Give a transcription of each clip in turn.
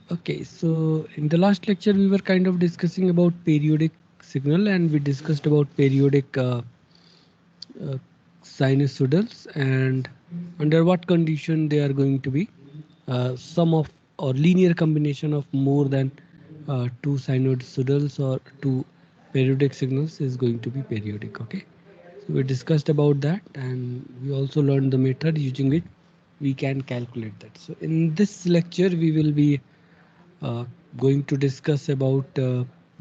Okay, so in the last lecture we were kind of discussing about periodic signal, and we discussed about periodic uh, sinusoidals and under what condition they are going to be sum of or linear combination of more than two sinusoidals or two periodic signals is going to be periodic. Okay, so we discussed about that, and we also learned the method using which we can calculate that. So in this lecture we will be uh, going to discuss about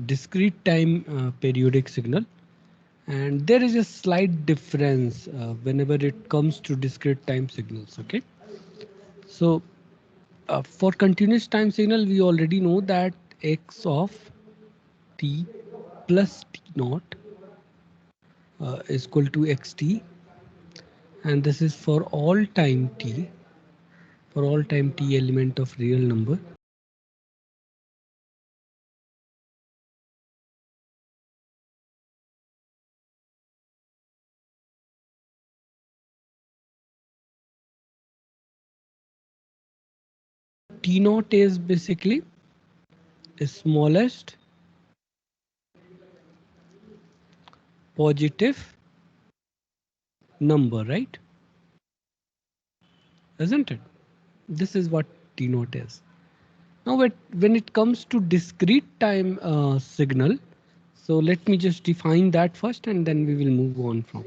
discrete time periodic signal, and there is a slight difference whenever it comes to discrete time signals. Okay, so for continuous time signal we already know that x of t plus t naught is equal to xt, and this is for all time t, for all time t element of real number. T naught is basically smallest positive number, right? Isn't it? This is what T naught is. Now, when it comes to discrete time signal, so let me just define that first and then we will move on from.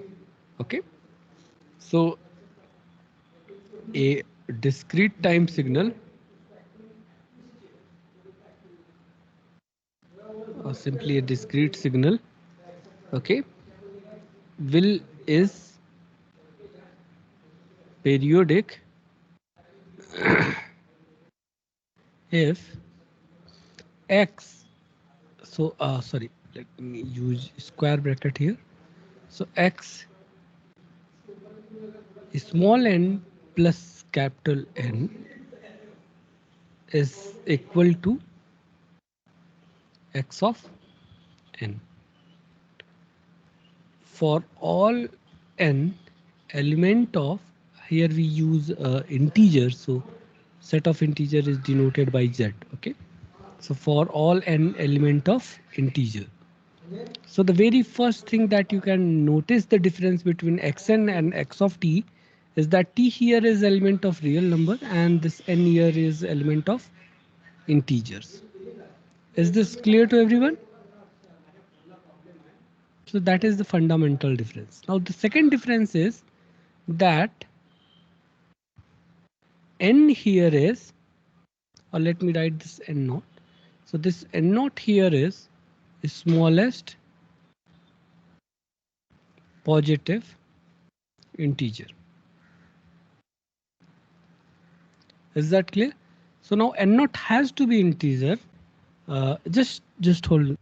Okay. So a discrete time signal, or simply a discrete signal, okay, will is periodic if x, so sorry, let me use square bracket here. So x small n plus capital N is equal to x of n for all n element of, here we use integer, so set of integer is denoted by z. Okay, so for all n element of integer, so the very first thing that you can notice the difference between xn and x of t is that t here is element of real number and this n here is element of integers. Is this clear to everyone? So that is the fundamental difference. Now the second difference is that n here is, or let me write this n naught. So this n naught here is smallest positive integer. Is that clear? So now n naught has to be integer. Just hold.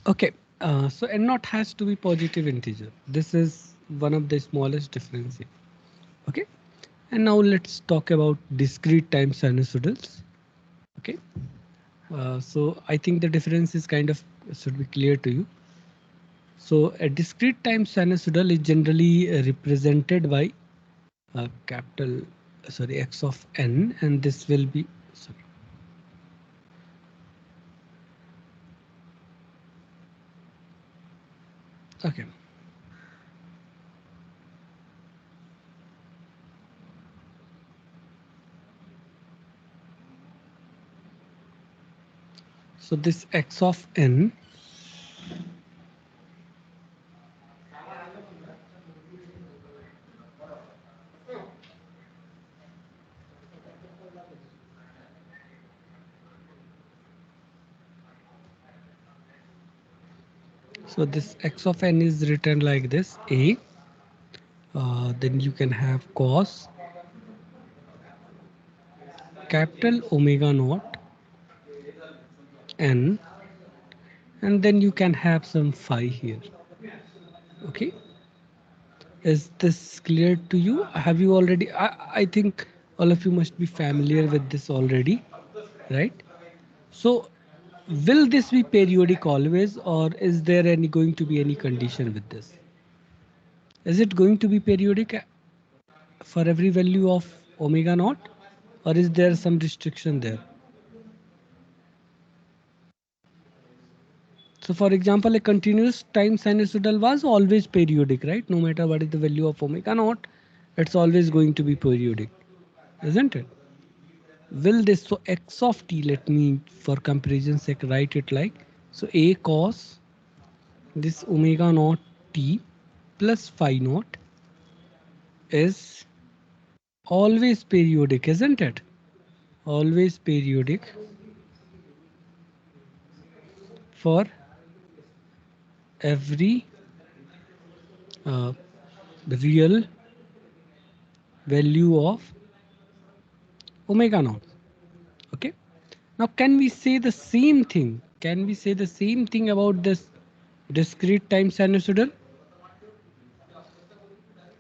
Okay, so n naught has to be positive integer. This is one of the smallest difference here. Okay, and now let's talk about discrete time sinusoidals. Okay, so I think the difference is kind of should be clear to you. So a discrete time sinusoidal is generally represented by capital, sorry, x of n, and this will be, sorry. Okay. So this x of n, so this x of n is written like this: a, then you can have cos capital omega naught n, and then you can have some phi here. Okay, is this clear to you? Have you already, I think all of you must be familiar with this already, right? So will this be periodic always, or is there any going to be any condition with this? Is it going to be periodic for every value of omega naught, or is there some restriction there? So for example, a continuous time sinusoidal was always periodic, right? No matter what is the value of omega naught, it's always going to be periodic, isn't it? Will this, so x of t, let me for comparison sake write it like, so a cos this omega naught t plus phi naught is always periodic, isn't it? Always periodic for every uh, real value of omega naught. Okay. Now, can we say the same thing? Can we say the same thing about this discrete time sinusoidal?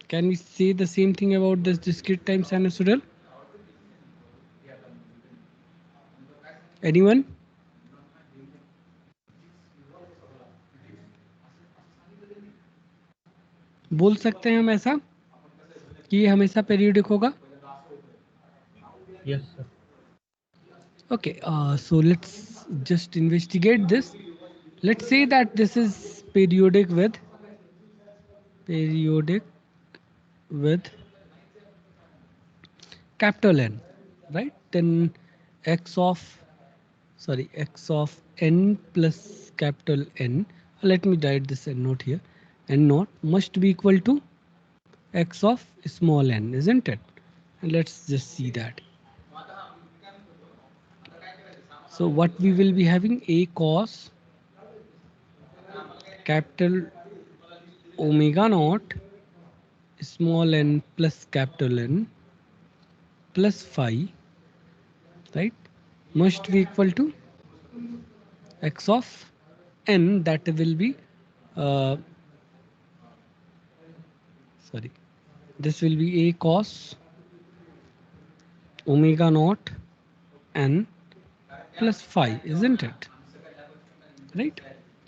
Can we say the same thing about this discrete time sinusoidal? Anyone? बोल सकते हैं हम ऐसा कि ये हमेशा periodic होगा? Yes, sir. Okay, so let's just investigate this. Let's say that this is periodic with capital N, right? Then x of x of n plus capital N. Let me write this n note here. N naught must be equal to x of small n, isn't it? And let's just see that. So what we will be having, a cos capital omega naught small n plus capital N plus phi, right, must be equal to x of n, that will be uh, sorry, this will be a cos omega naught n plus phi, isn't it? Right?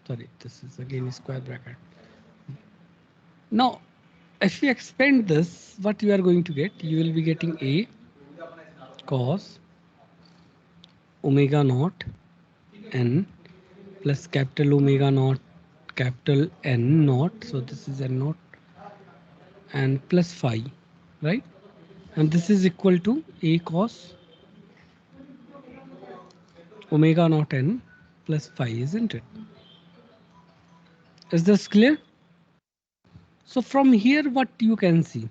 Sorry, this is again square bracket. Now, if we expand this, what you are going to get? You will be getting a cos omega naught n plus capital omega naught capital N naught. So this is n naught and plus phi, right? And this is equal to a cos omega naught n plus phi, isn't it? Is this clear? So from here, what you can see,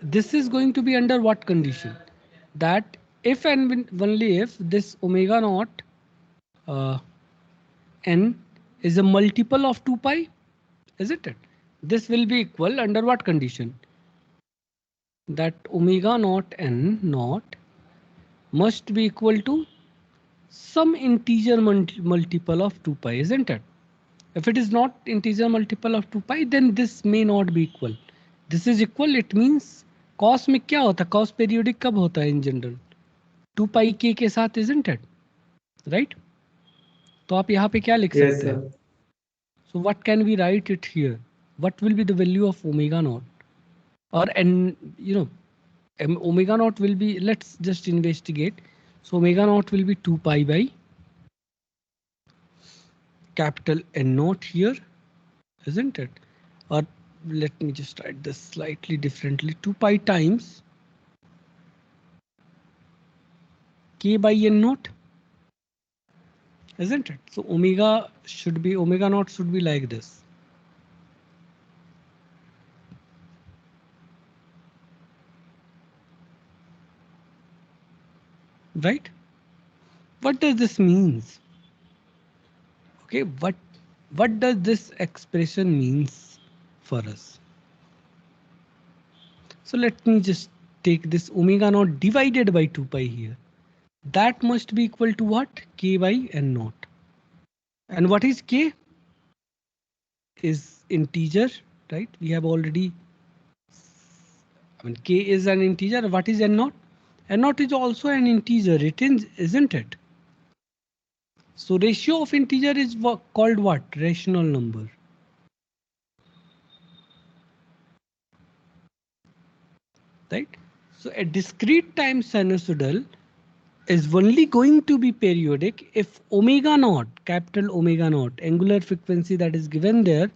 this is going to be under what condition? That if and only if this omega naught uh, n is a multiple of 2 pi, isn't it? This will be equal under what condition? That omega naught n naught must be equal to some integer multiple of 2 pi, isn't it? If it is not integer multiple of 2 pi, then this may not be equal. This is equal, it means cos में क्या होता है? Cos periodic कब होता है in general? 2 pi k के साथ, isn't it? Right? तो आप यहाँ पे क्या लिख Yes, सकते हैं? sir. So what can we write it here? What will be the value of omega naught? Or n, omega naught will be, let's just investigate. So omega naught will be 2 pi by capital N naught here, isn't it? Or let me just write this slightly differently. 2 pi times k by N naught, isn't it? So omega naught should be like this. Right? What does this means? Okay, what does this expression means for us? So let me just take this omega naught divided by 2 pi here. That must be equal to what? K by n naught. And what is K? Is integer, right? We have already, I mean, K is an integer. What is n naught? N naught is also an integer, it is, isn't it? So ratio of integer is called what? Rational number. Right? So a discrete time sinusoidal is only going to be periodic if omega naught, capital omega naught, angular frequency that is given there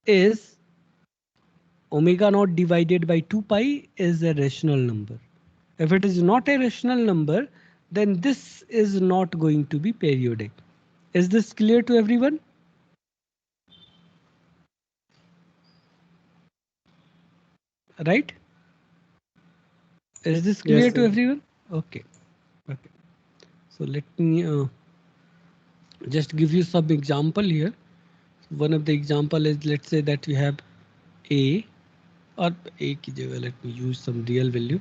is omega naught divided by 2 pi is a rational number. If it is not a rational number, then this is not going to be periodic. Is this clear to everyone? Right? Is this clear Yes, to sir. everyone? Okay. Okay. So let me just give you some example here. One of the example is, let's say that we have a, or a ki jagah let me use some real value.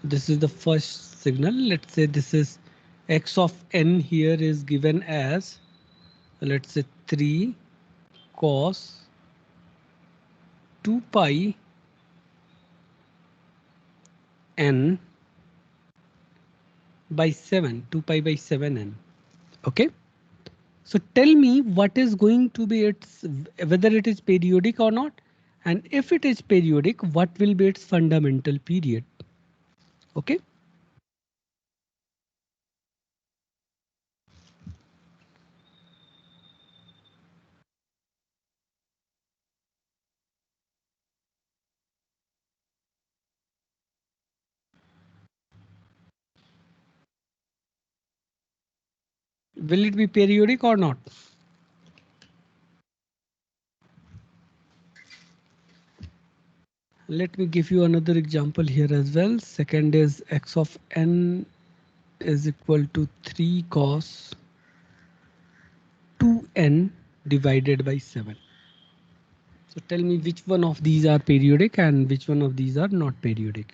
So this is the first signal. Let's say this is x of n here is given as, let's say 3 cos 2 pi n by 7, 2 pi by 7n. Okay. So tell me what is going to be its, whether it is periodic or not. And if it is periodic, what will be its fundamental period? Okay. Will it be periodic or not? Let me give you another example here as well. Second is x of n is equal to 3 cos 2n divided by 7. So tell me which one of these are periodic and which one of these are not periodic.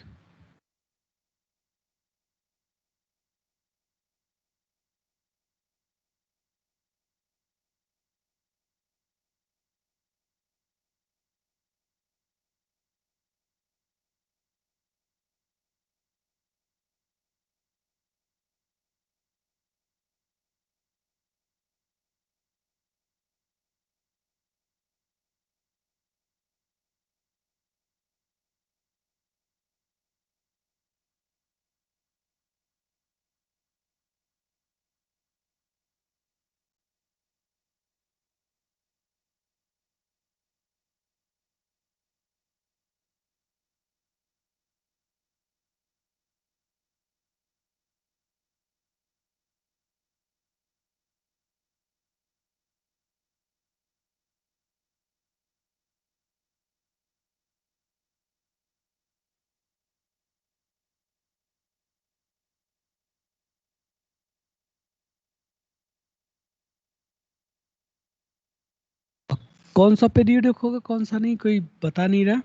कौन सा periodic होगा कौन सा नहीं कोई बता नहीं रहा.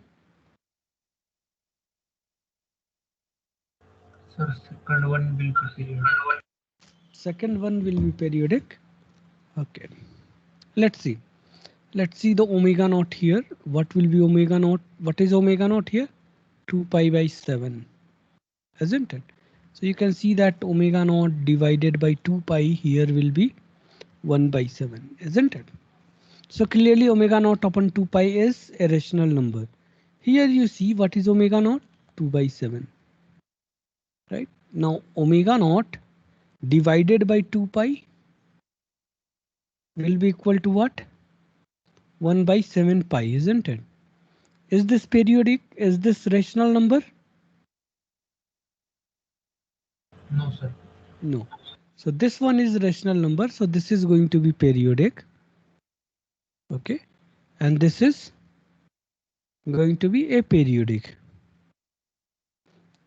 Sir, second one will be period. Second one will be periodic. Okay. Let's see. Let's see the omega naught here. What will be omega naught? What is omega naught here? 2 pi by 7, isn't it? So you can see that omega naught divided by 2 pi here will be 1 by 7, isn't it? So clearly omega naught upon 2 pi is a rational number. Here you see what is omega naught? 2 by 7. Right? Now omega naught divided by 2 pi will be equal to what? 1 by 7 pi, isn't it? Is this periodic? Is this rational number? No, sir. No. So this one is rational number. So this is going to be periodic. Okay. And this is going to be aperiodic.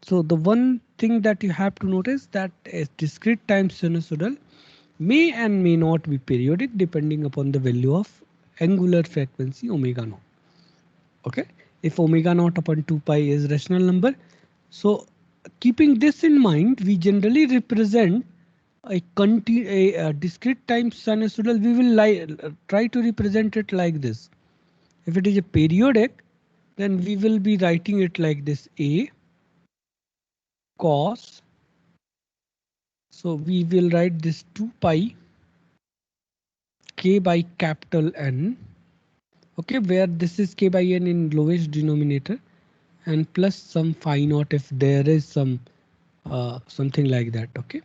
So the one thing that you have to notice that a discrete time sinusoidal may and may not be periodic depending upon the value of angular frequency omega naught. Okay. if omega naught upon 2 pi is rational number. So keeping this in mind, we generally represent a discrete time sinusoidal. We will try to represent it like this. If it is a periodic, then we will be writing it like this: a cos. So we will write this 2 pi k by capital N. Okay, where this is k by n in lowest denominator, and plus some phi naught if there is some something like that. Okay,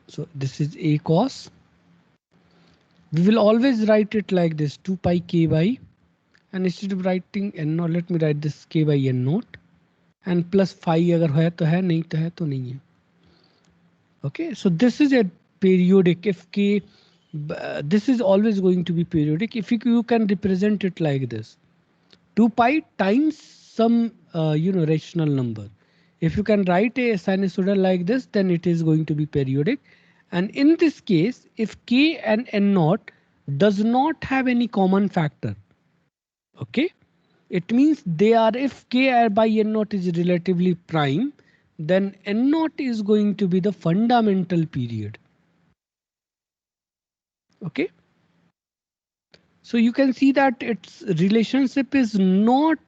so this is a cos. We will always write it like this: 2 pi k by, and instead of writing n naught, let me write this k by n naught, and plus phi अगर है तो है, नहीं तो है तो नहीं है. Okay, so this is a periodic. If k, this is always going to be periodic. If you can represent it like this: 2 pi times some rational number. If you can write a sinusoidal like this, then it is going to be periodic. And in this case, if k and n naught does not have any common factor, okay, it means they are, if k by n naught is relatively prime, then n naught is going to be the fundamental period. Okay, so you can see that its relationship is not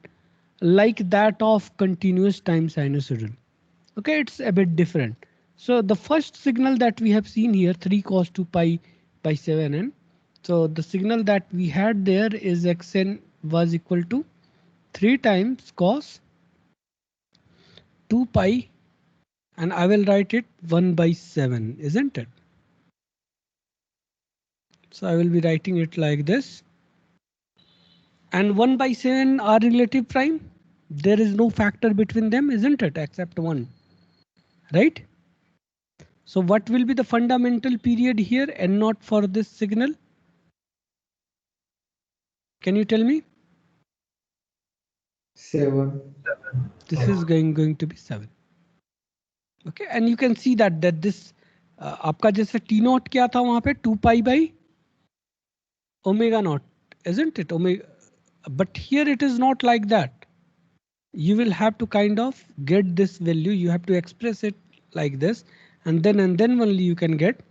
like that of continuous time sinusoidal. Okay, it's a bit different. So the first signal that we have seen here, 3 cos 2 pi by 7n. So the signal that we had there is xn was equal to 3 times cos 2 pi, and I will write it 1 by 7, isn't it? So I will be writing it like this. And 1 by 7 are relative prime. There is no factor between them, isn't it? Except 1, right? So what will be the fundamental period here, n naught for this signal? Can you tell me? 7. This is going to be 7. Okay, and you can see that this आपका जैसे t naught क्या था वहां पे 2 pi by omega naught, isn't it? Omega, but here it is not like that. You will have to kind of get this value. You have to express it like this, and then only you can get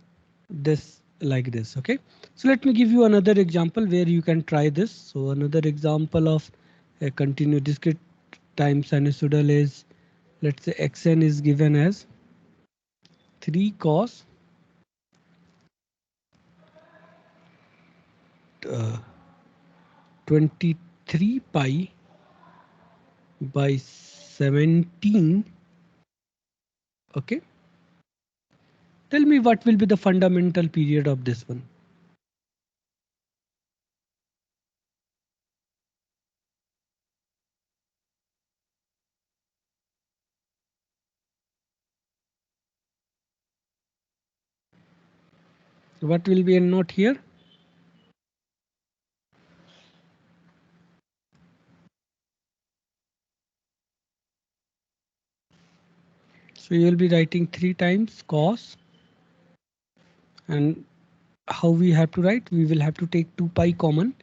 this like this. Okay, so let me give you another example where you can try this. So another example of a continuous discrete time sinusoidal is, let's say xn is given as 3 cos 23 pi by 17. Okay, tell me what will be the fundamental period of this one. What will be a note here? So you will be writing 3 times cos, and how we have to write? We will have to take 2 pi common,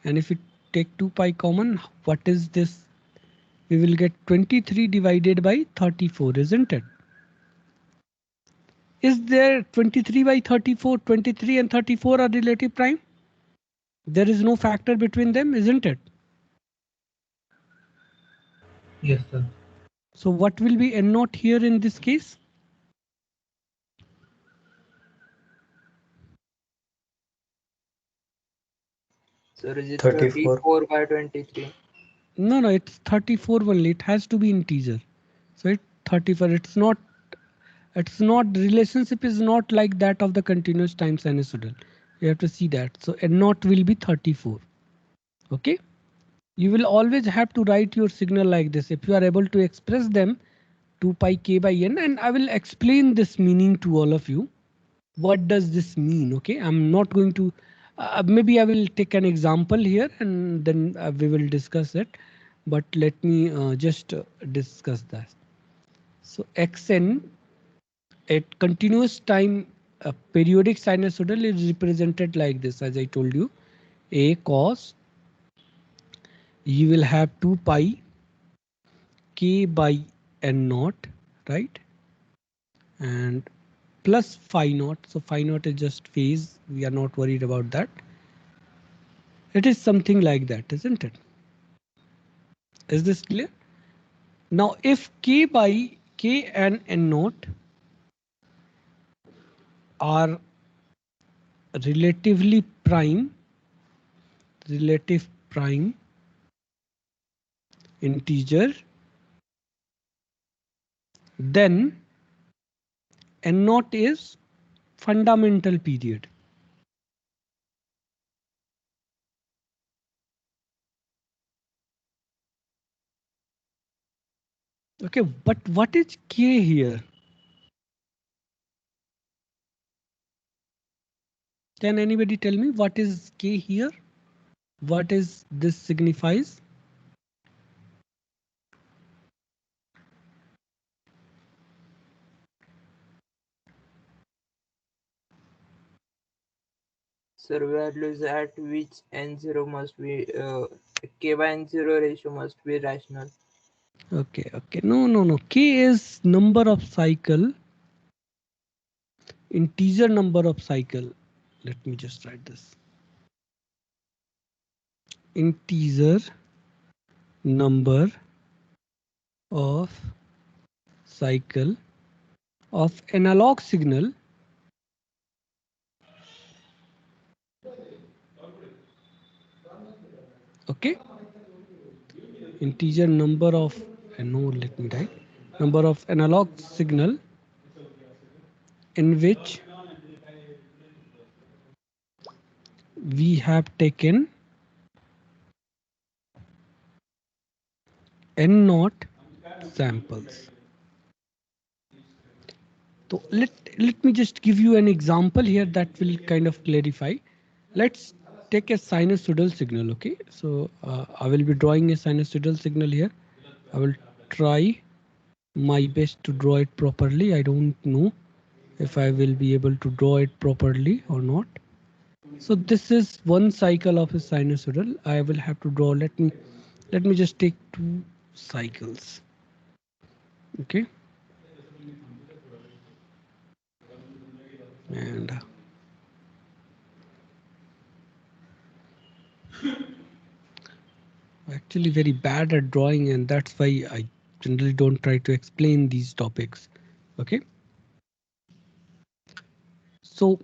and if we take 2 pi common, what is this? We will get 23 divided by 34, isn't it? Is there 23 by 34? 23 and 34 are relative prime. There is no factor between them, isn't it? Yes, sir. So what will be n naught here in this case? So is it 34. 34 by 23? No, it's 34 only. It has to be integer. So it's 34. It's not, relationship is not like that of the continuous time sinusoidal. You have to see that. So n naught will be 34. Okay. You will always have to write your signal like this. If you are able to express them 2 pi k by n, and I will explain this meaning to all of you. What does this mean? Okay, I'm not going to, maybe I will take an example here and then we will discuss it. But let me just discuss that. So xn, a continuous time periodic sinusoidal is represented like this, as I told you: a cos you will have 2 pi k by n naught, right? And plus phi naught. So phi naught is just phase. We are not worried about that. It is something like that, isn't it? Is this clear? Now, if k by k and n naught are relatively prime, relative prime integer, then n naught is fundamental period. Okay, but what is k here? Can anybody tell me what is k here? What is this signifies? Sir, values at which n0 must be k by n0 ratio must be rational. Okay, okay. No. K is number of cycle, integer number of cycle. Let me just write this. Integer number of cycle of analog signal. Okay, integer number of no, let me write number of analog signal in which we have taken n naught samples. So let me just give you an example here that will kind of clarify. Let's take a sinusoidal signal. Okay, so I will be drawing a sinusoidal signal here. I will try my best to draw it properly. I don't know if I will be able to draw it properly or not. So this is one cycle of a sinusoidal. I will have to draw. Let me just take 2 cycles. Okay, and actually very bad at drawing, and that's why I generally don't try to explain these topics. Okay, so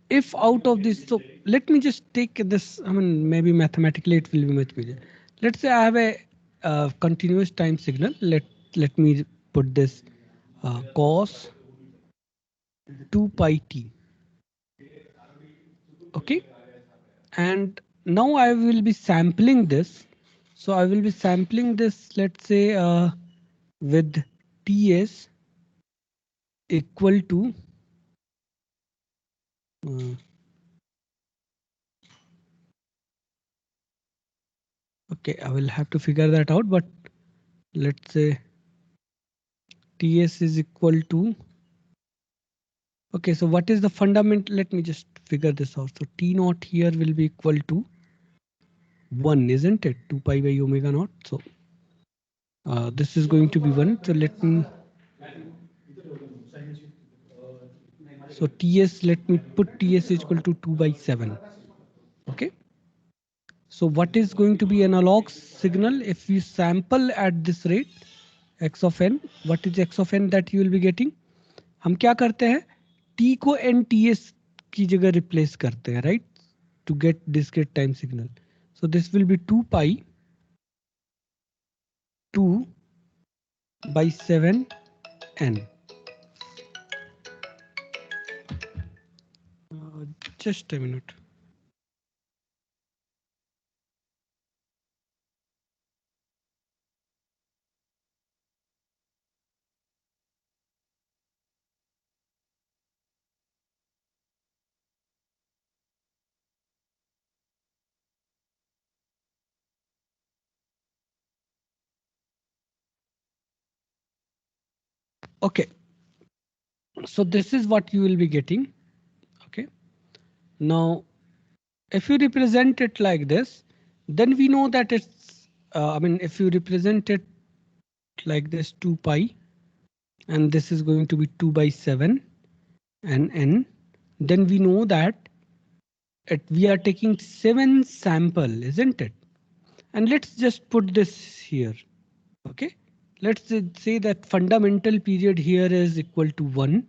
if out of this, so let me just take this. I mean, maybe mathematically it will be much easier. Let's say I have a continuous time signal. Let me put this cos 2 pi t. Okay, and now I will be sampling this. So I will be sampling this, let's say with ts equal to uh, okay, I will have to figure that out, but let's say ts is equal to, okay, so what is the fundamental? Let me just figure this out. So t naught here will be equal to 1, isn't it? 2 pi by omega naught. So this is going to be 1. So let me, so ts, let me put ts is equal to 2 by 7. Okay. So what is going to be analog signal if you sample at this rate x of n? What is x of n that you will be getting? हम क्या करते हैं? T को NTS की जगह replace करते हैं, right? To get discrete time signal. So this will be 2 pi 2 by 7 n. Just a minute. Okay. So this is what you will be getting. Okay. Now, if you represent it like this, then we know that it's, I mean, if you represent it like this 2 pi, and this is going to be 2 by 7 and n, then we know that we are taking 7 sample, isn't it? And let's just put this here. Okay, let's say that fundamental period here is equal to 1,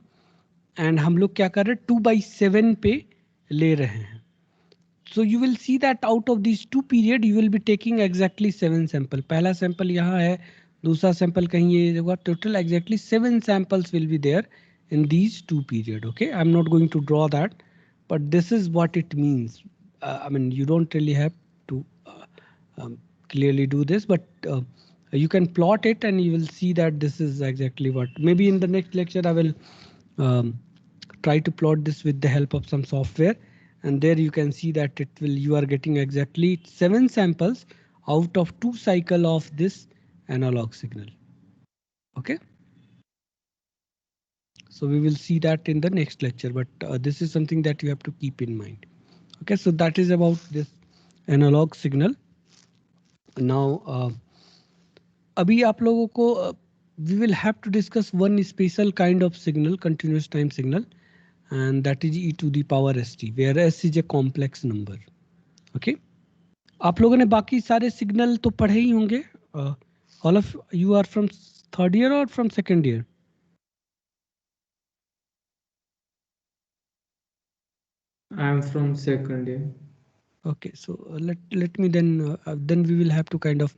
and हम लोग क्या कर रहे हैं 2 by 7 पे ले रहे हैं. So you will see that out of these two period you will be taking exactly 7 sample. पहला sample यहाँ है, दूसरा sample कहीं ये होगा. Total exactly 7 samples will be there in these two period. Okay, I'm not going to draw that, but this is what it means. I mean, you don't really have to clearly do this, but you can plot it and you will see that this is exactly what. Maybe in the next lecture I will um, try to plot this with the help of some software, and there you can see that it will, you are getting exactly 7 samples out of 2 cycle of this analog signal. Okay, so we will see that in the next lecture, but this is something that you have to keep in mind. Okay, so that is about this analog signal. Now अभी आप लोगों को we will have to discuss one special kind of signal, continuous time signal, and that is e to the power st, where s is a complex number. Okay, आप लोगों ने बाकी सारे signal तो पढ़े ही होंगे. All of you are from third year or from second year? I am from second year. Okay, so let me then we will have to kind of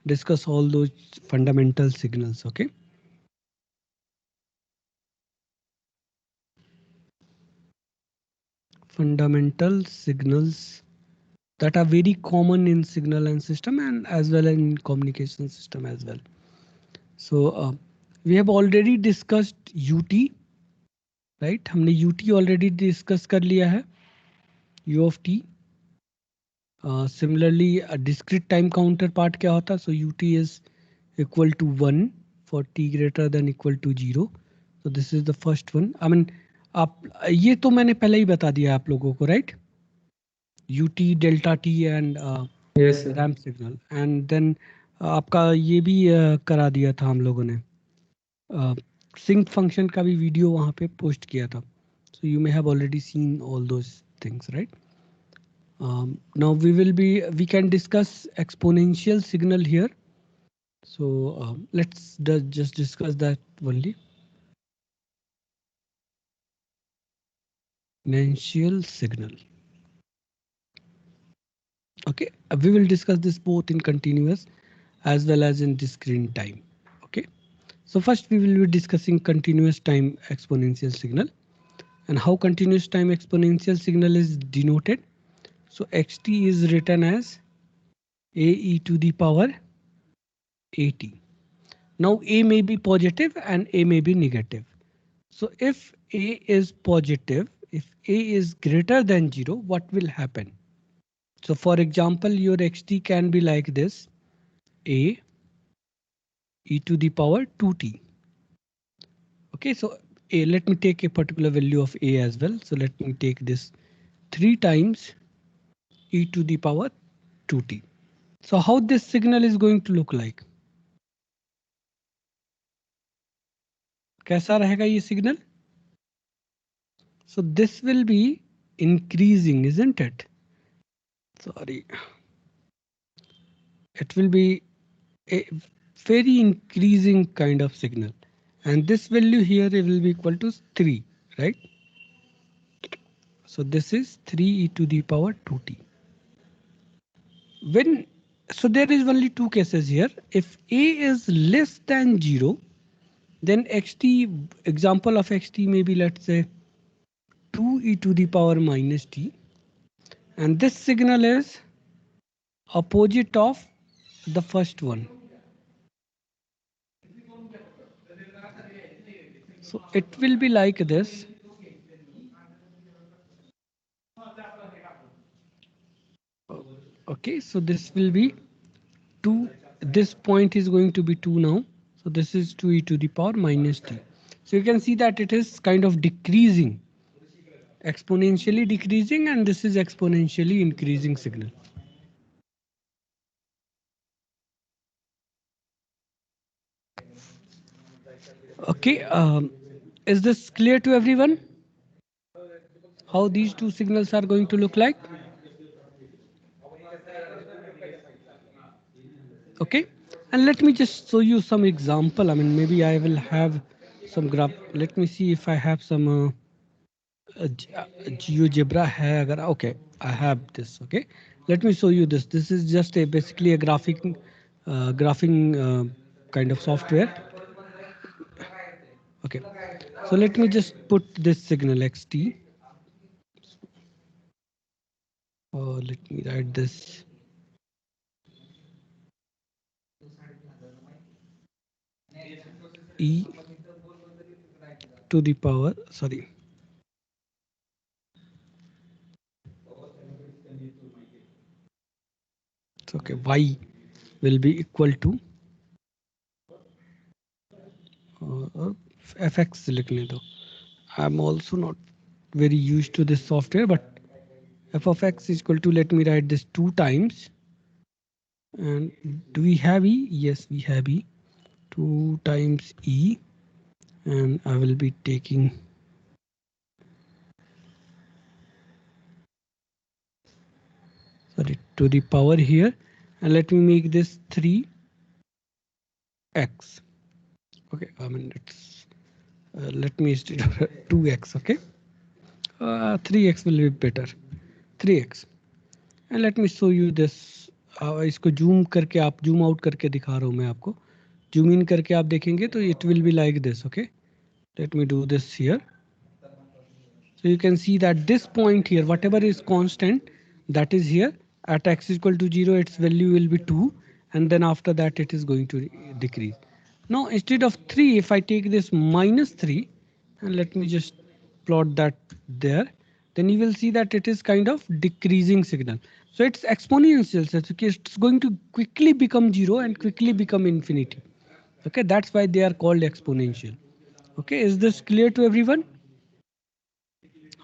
discuss all those fundamental signals. Okay. Fundamental signals that are very common in signal and system and as well in communication system as well. So we have already discussed UT, right? हमने UT already discuss कर लिया है. U of t. Similarly, a discrete time counterpart क्या होता? So UT is equal to 1 for t greater than equal to 0. So this is the first one. I mean, आप ये तो मैंने पहले ही बता दिया आप लोगों को, right? UT, delta t and Yes, sir. Ramp signal, and then आपका ये भी करा दिया था हम लोगों ने, सिंक फंक्शन का भी वीडियो वहाँ पे पोस्ट किया था. So you may have already seen all those things, right? Now we can discuss exponential signal here. So let's just discuss that only. Exponential signal. Okay, we will discuss this both in continuous as well as in discrete time. Okay, so first we will be discussing continuous time exponential signal and how continuous time exponential signal is denoted. So xt is written as a e to the power at. Now a may be positive and a may be negative. So if a is positive, if a is greater than 0, what will happen? So for example, your xt can be like this: a e to the power 2t. Okay, so let me take a particular value of a as well. So let me take this 3 times e to the power 2t. So how this signal is going to look like? कैसा रहेगा ये signal? So this will be increasing, isn't it? Sorry. It will be a very increasing kind of signal. And this value here will be equal to 3, right? So this is 3 e to the power 2t. So there is only two cases here. If a is less than 0, then xt, example of xt may be, let's say, 2 e to the power minus t. And this signal is opposite of the first one. So it will be like this. Okay, so this will be 2. This point is going to be 2 now. So this is 2 e to the power minus t. So you can see that it is kind of decreasing, exponentially decreasing, and this is exponentially increasing signal. Okay, is this clear to everyone? How these two signals are going to look like? Okay, and let me just show you some example. I mean, maybe I will have some graph. Let me see if I have some GeoGebra hai agar, okay, I have this. Okay, let me show you this. This is just a basically a graphing kind of software. Okay, so let me just put this signal xt. Let me write this e to the power, sorry, it's okay, y will be equal to fx लिखने दो. I'm also not very used to this software, but f of x is equal to, let me write this 2 times. And do we have e? Yes, we have e. 2 times e, and I will be taking sorry to the power here, and let me make this 3x. Okay, I mean it's let me 2x. Okay, 3x will be better. 3x, and let me show you this. इसको zoom करके आप zoom out करके दिखा रहा हूँ मैं आपको. Zoom in करके आप देखेंगे तो it will be like this. Okay, let me do this here. So you can see that this point here, whatever is constant, that is here at x is equal to 0, its value will be 2, and then after that it is going to decrease. Now instead of 3, if I take this minus 3, and let me just plot that there, then you will see that it is kind of decreasing signal. So it's exponential, so it's going to quickly become 0 and quickly become infinity. Okay, that's why they are called exponential. Okay, is this clear to everyone?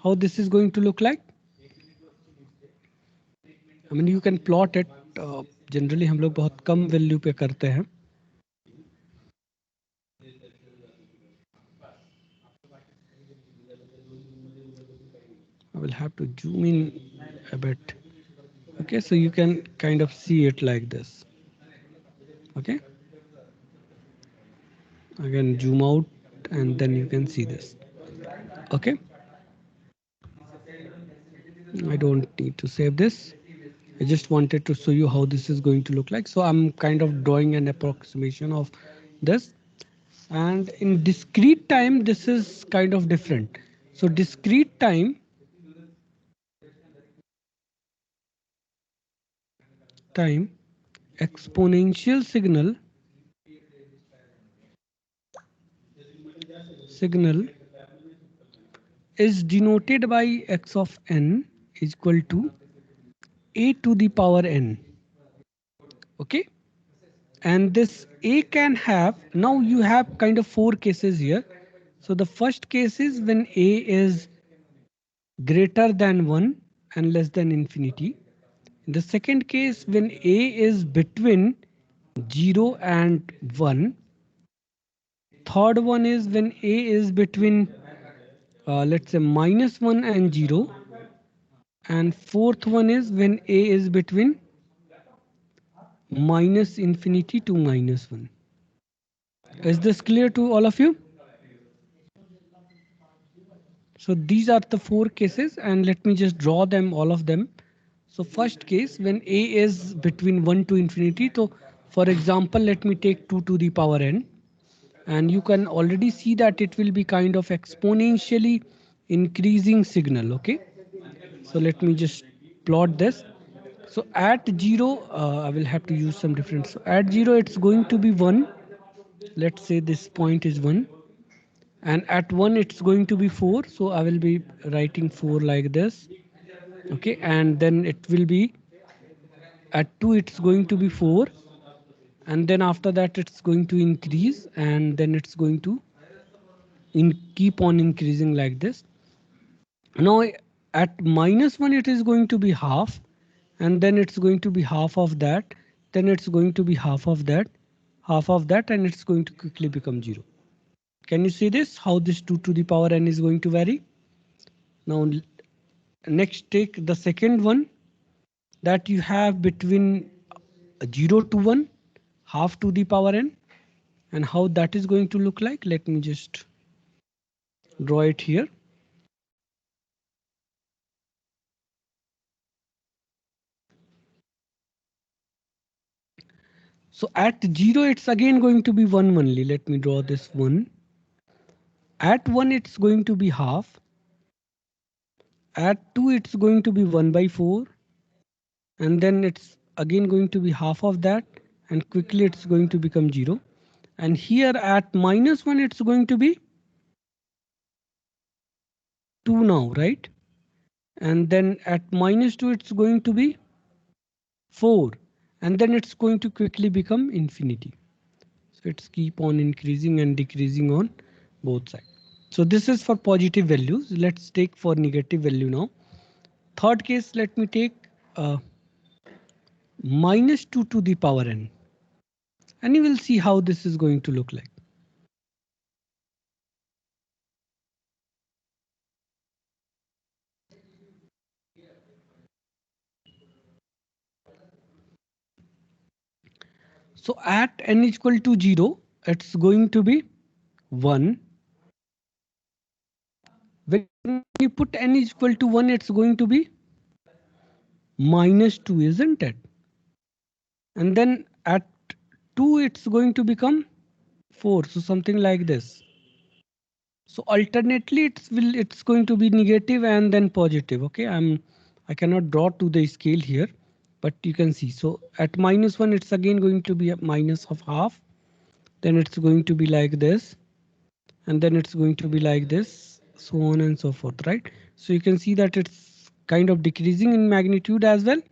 How this is going to look like? I mean, you can plot it. Generally हम लोग बहुत कम value पे करते हैं. I will have to zoom in a bit. Okay, so you can kind of see it like this. Okay, again zoom out, and then you can see this. Okay, I don't need to save this. I just wanted to show you how this is going to look like. So I'm kind of drawing an approximation of this. And in discrete time, this is kind of different. So discrete time exponential signal is denoted by x of n is equal to a to the power n. Okay, and this a can have, now you have kind of 4 cases here. So the first case is when a is greater than 1 and less than infinity. In the second case, when a is between 0 and 1. Third one is when a is between let's say minus 1 and 0. And fourth one is when a is between minus infinity to minus 1. Is this clear to all of you? So these are the 4 cases, and let me just draw them, all of them. So first case, when a is between 1 to infinity. So for example, let me take 2 to the power n. And you can already see that it will be kind of exponentially increasing signal. Okay, so let me just plot this. So at 0, I will have to use some different. So at 0, it's going to be 1. Let's say this point is 1. And at 1, it's going to be 4. So I will be writing 4 like this. Okay, and then it will be at 2, it's going to be 4. And then after that, it's going to increase, and then it's going to keep on increasing like this. Now at minus 1, it is going to be half, and then it's going to be half of that, then it's going to be half of that, and it's going to quickly become 0. Can you see this? How this 2 to the power n is going to vary? Now, next take the second one that you have between 0 to 1, half to the power n, and how that is going to look like. Let me just draw it here. So at 0, it's again going to be 1 only. Let me draw this 1. At 1, it's going to be half. At 2, it's going to be 1 by 4. And then it's again going to be half of that. And quickly it's going to become 0. And here at -1, it's going to be 2 now, right? And then at -2, it's going to be 4. And then it's going to quickly become infinity. So it's keep on increasing and decreasing on both sides. So this is for positive values. Let's take for negative value now. Third case, let me take -2 to the power n. And you will see how this is going to look like. So at n is equal to 0, it's going to be 1. When you put n is equal to 1, it's going to be -2, isn't it? And then at 2, it's going to become 4. So something like this. So alternately, it's going to be negative and then positive. Okay, I cannot draw to the scale here, but you can see. So at -1, it's again going to be a minus of half. Then it's going to be like this, and then it's going to be like this, so on and so forth, right? So you can see that it's kind of decreasing in magnitude as well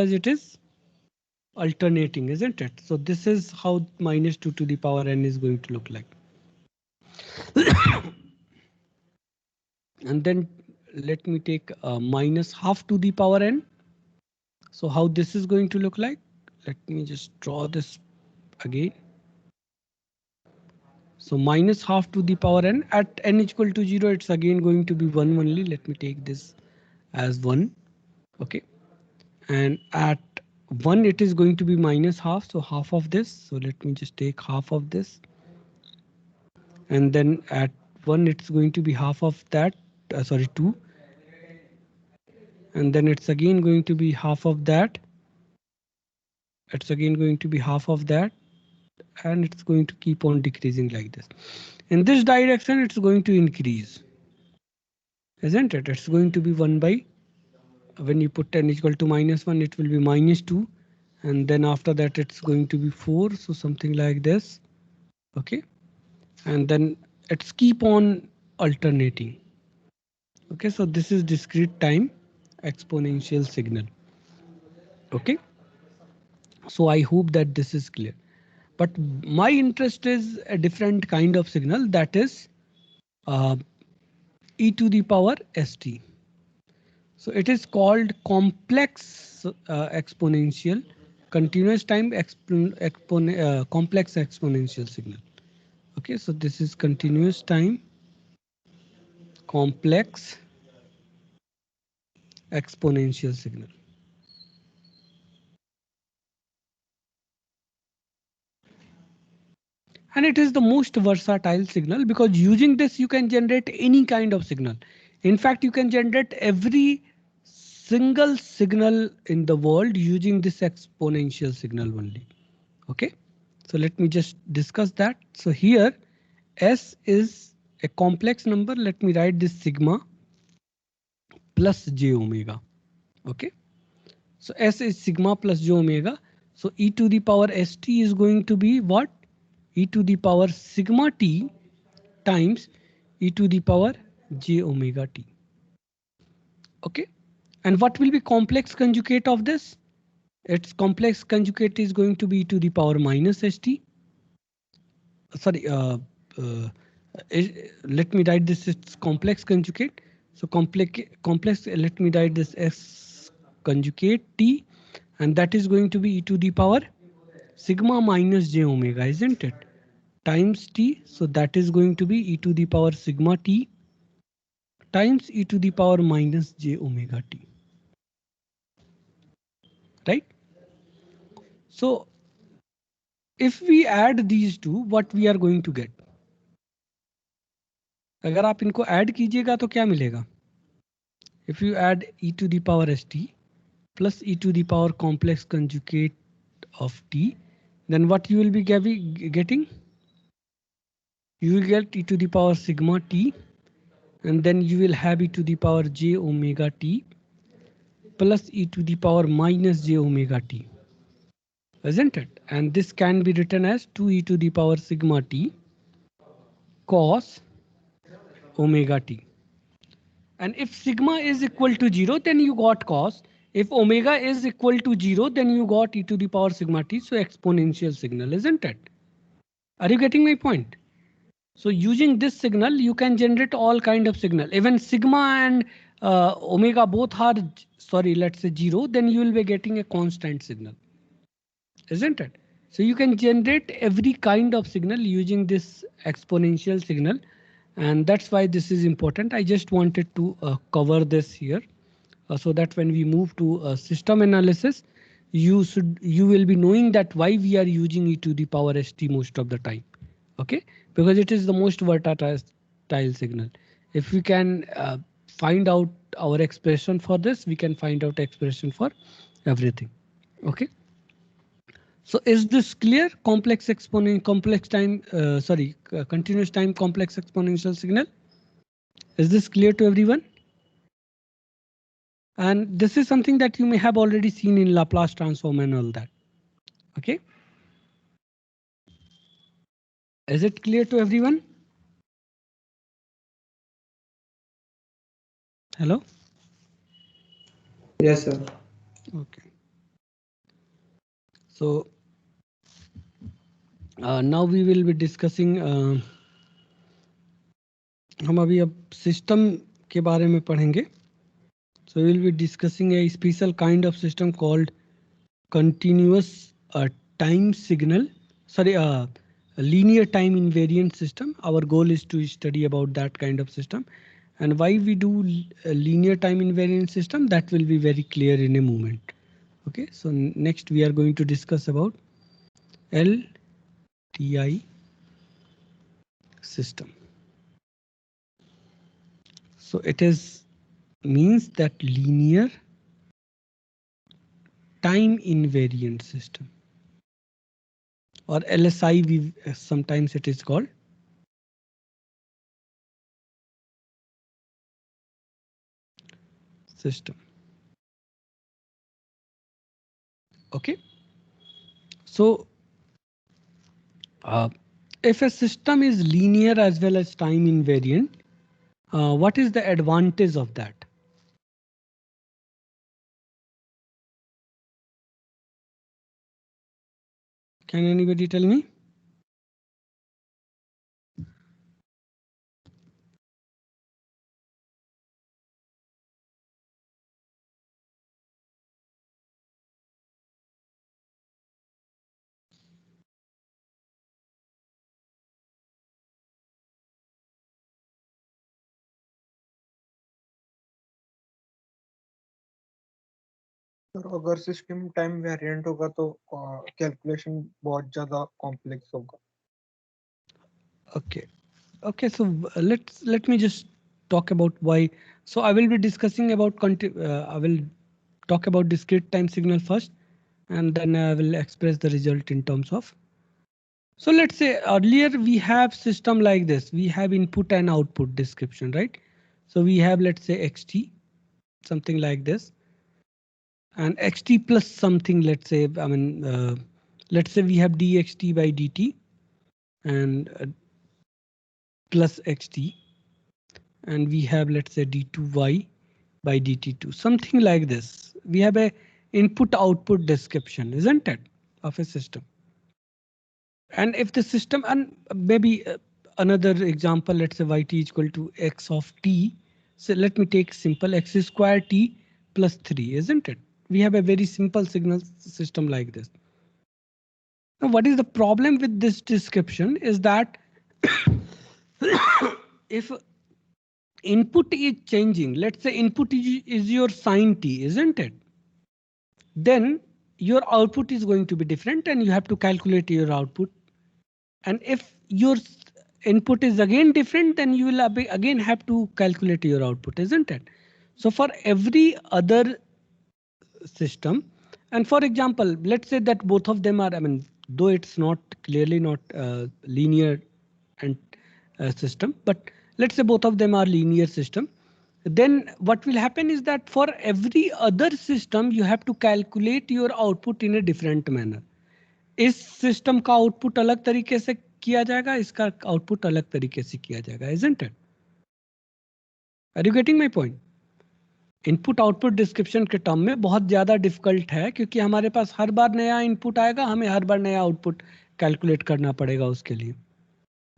as it is alternating, isn't it? So this is how -2 to the power n is going to look like. And then let me take -half to the power n. So how this is going to look like? Let me just draw this again. So -half to the power n. At n is equal to 0, it's again going to be 1 only. Let me take this as 1. Okay. And at 1, it is going to be -half. So half of this. So let me just take half of this. And then at 1, it's going to be half of that. Sorry, 2. And then it's again going to be half of that. It's again going to be half of that. And it's going to keep on decreasing like this. In this direction, it's going to increase. Isn't it? It's going to be 1 by, when you put n is equal to -1, it will be -2. And then after that, it's going to be 4. So something like this. Okay. And then it's keep on alternating. Okay. So this is discrete time exponential signal. Okay. So I hope that this is clear. But my interest is a different kind of signal, that is e to the power st. So it is called complex exponential continuous time complex exponential signal. Okay, so this is continuous time complex exponential signal. And it is the most versatile signal because using this you can generate any kind of signal. In fact, you can generate every single signal in the world using this exponential signal only. Okay, so let me just discuss that. So here S is a complex number. Let me write this sigma plus j omega. Okay, so S is sigma plus j omega. So e to the power st is going to be what? E to the power sigma t times e to the power j omega t. Okay, and what will be complex conjugate of this? Its complex conjugate is going to be e to the power minus st. Sorry, let me write this, it's complex conjugate. So complex, let me write this s conjugate t, and that is going to be e to the power sigma minus j omega, isn't it? times t. So that is going to be e to the power sigma t times e to the power minus j omega t. Right? So if we add these two, what we are going to get? अगर आप इनको add कीजिएगा तो क्या मिलेगा? If you add e to the power st plus e to the power complex conjugate of t, then what you will be getting? You will get e to the power sigma t, and then you will have e to the power j omega t plus e to the power minus j omega t, isn't it? And this can be written as 2 e to the power sigma t cos omega t. And if sigma is equal to 0, then you got cos. If omega is equal to 0, then you got e to the power sigma t, so exponential signal, isn't it? Are you getting my point? So using this signal, you can generate all kind of signal. Even sigma and omega both are, sorry, let's say 0, then you will be getting a constant signal, isn't it? So you can generate every kind of signal using this exponential signal. And that's why this is important. I just wanted to cover this here so that when we move to system analysis, you will be knowing that why we are using e to the power st most of the time. Okay, because it is the most versatile signal. If we can find out our expression for this, we can find out expression for everything. Okay. So is this clear? Complex exponent, complex time, continuous time complex exponential signal. Is this clear to everyone? And this is something that you may have already seen in Laplace transform and all that. Okay. Is it clear to everyone? Hello? Yes, sir. Okay. So now we will be discussing हम अभी अब system के बारे में पढ़ेंगे. So we will be discussing a special kind of system called continuous time signal. Sorry, a linear time invariant system. Our goal is to study about that kind of system. And why we do a linear time invariant system, that will be very clear in a moment. Okay, so next we are going to discuss about LTI system. So it is means that linear time invariant system, or LSI, we sometimes it is called. System. Okay. So if a system is linear as well as time invariant, what is the advantage of that? Can anybody tell me? Sir अगर system time variant होगा तो calculation बहुत ज्यादा complex होगा. Okay. Okay. So let me just talk about why. So I will be discussing about I will talk about discrete time signal first, and then I will express the result in terms of. So let's say earlier we have system like this. We have input and output description, right? So we have, let's say, xt, something like this, and xt plus something. Let's say, let's say we have dxt by dt and plus xt, and we have, let's say, d2y by dt2, something like this. We have a input output description, isn't it, of a system? And if the system, and maybe another example, let's say yt equal to x of t. So let me take simple x square t plus 3, isn't it? We have a very simple signal system like this. Now, what is the problem with this description is that if input is changing, let's say input is your sine t, isn't it? Then your output is going to be different and you have to calculate your output. And if your input is again different, then you will again have to calculate your output, isn't it? So for every other system, and for example, let's say that both of them are, I mean, though it's not clearly not linear and system, but let's say both of them are linear system, then what will happen is that for every other system you have to calculate your output in a different manner. इस system का output अलग तरीके से किया जाएगा, इसका output अलग तरीके से किया जाएगा, isn't it? Are you getting my point? Input output description के टर्म में बहुत ज्यादा डिफिकल्ट है क्योंकि हमारे पास हर बार नया इनपुट आएगा, हमें हर बार नया आउटपुट कैलकुलेट करना पड़ेगा उसके लिए.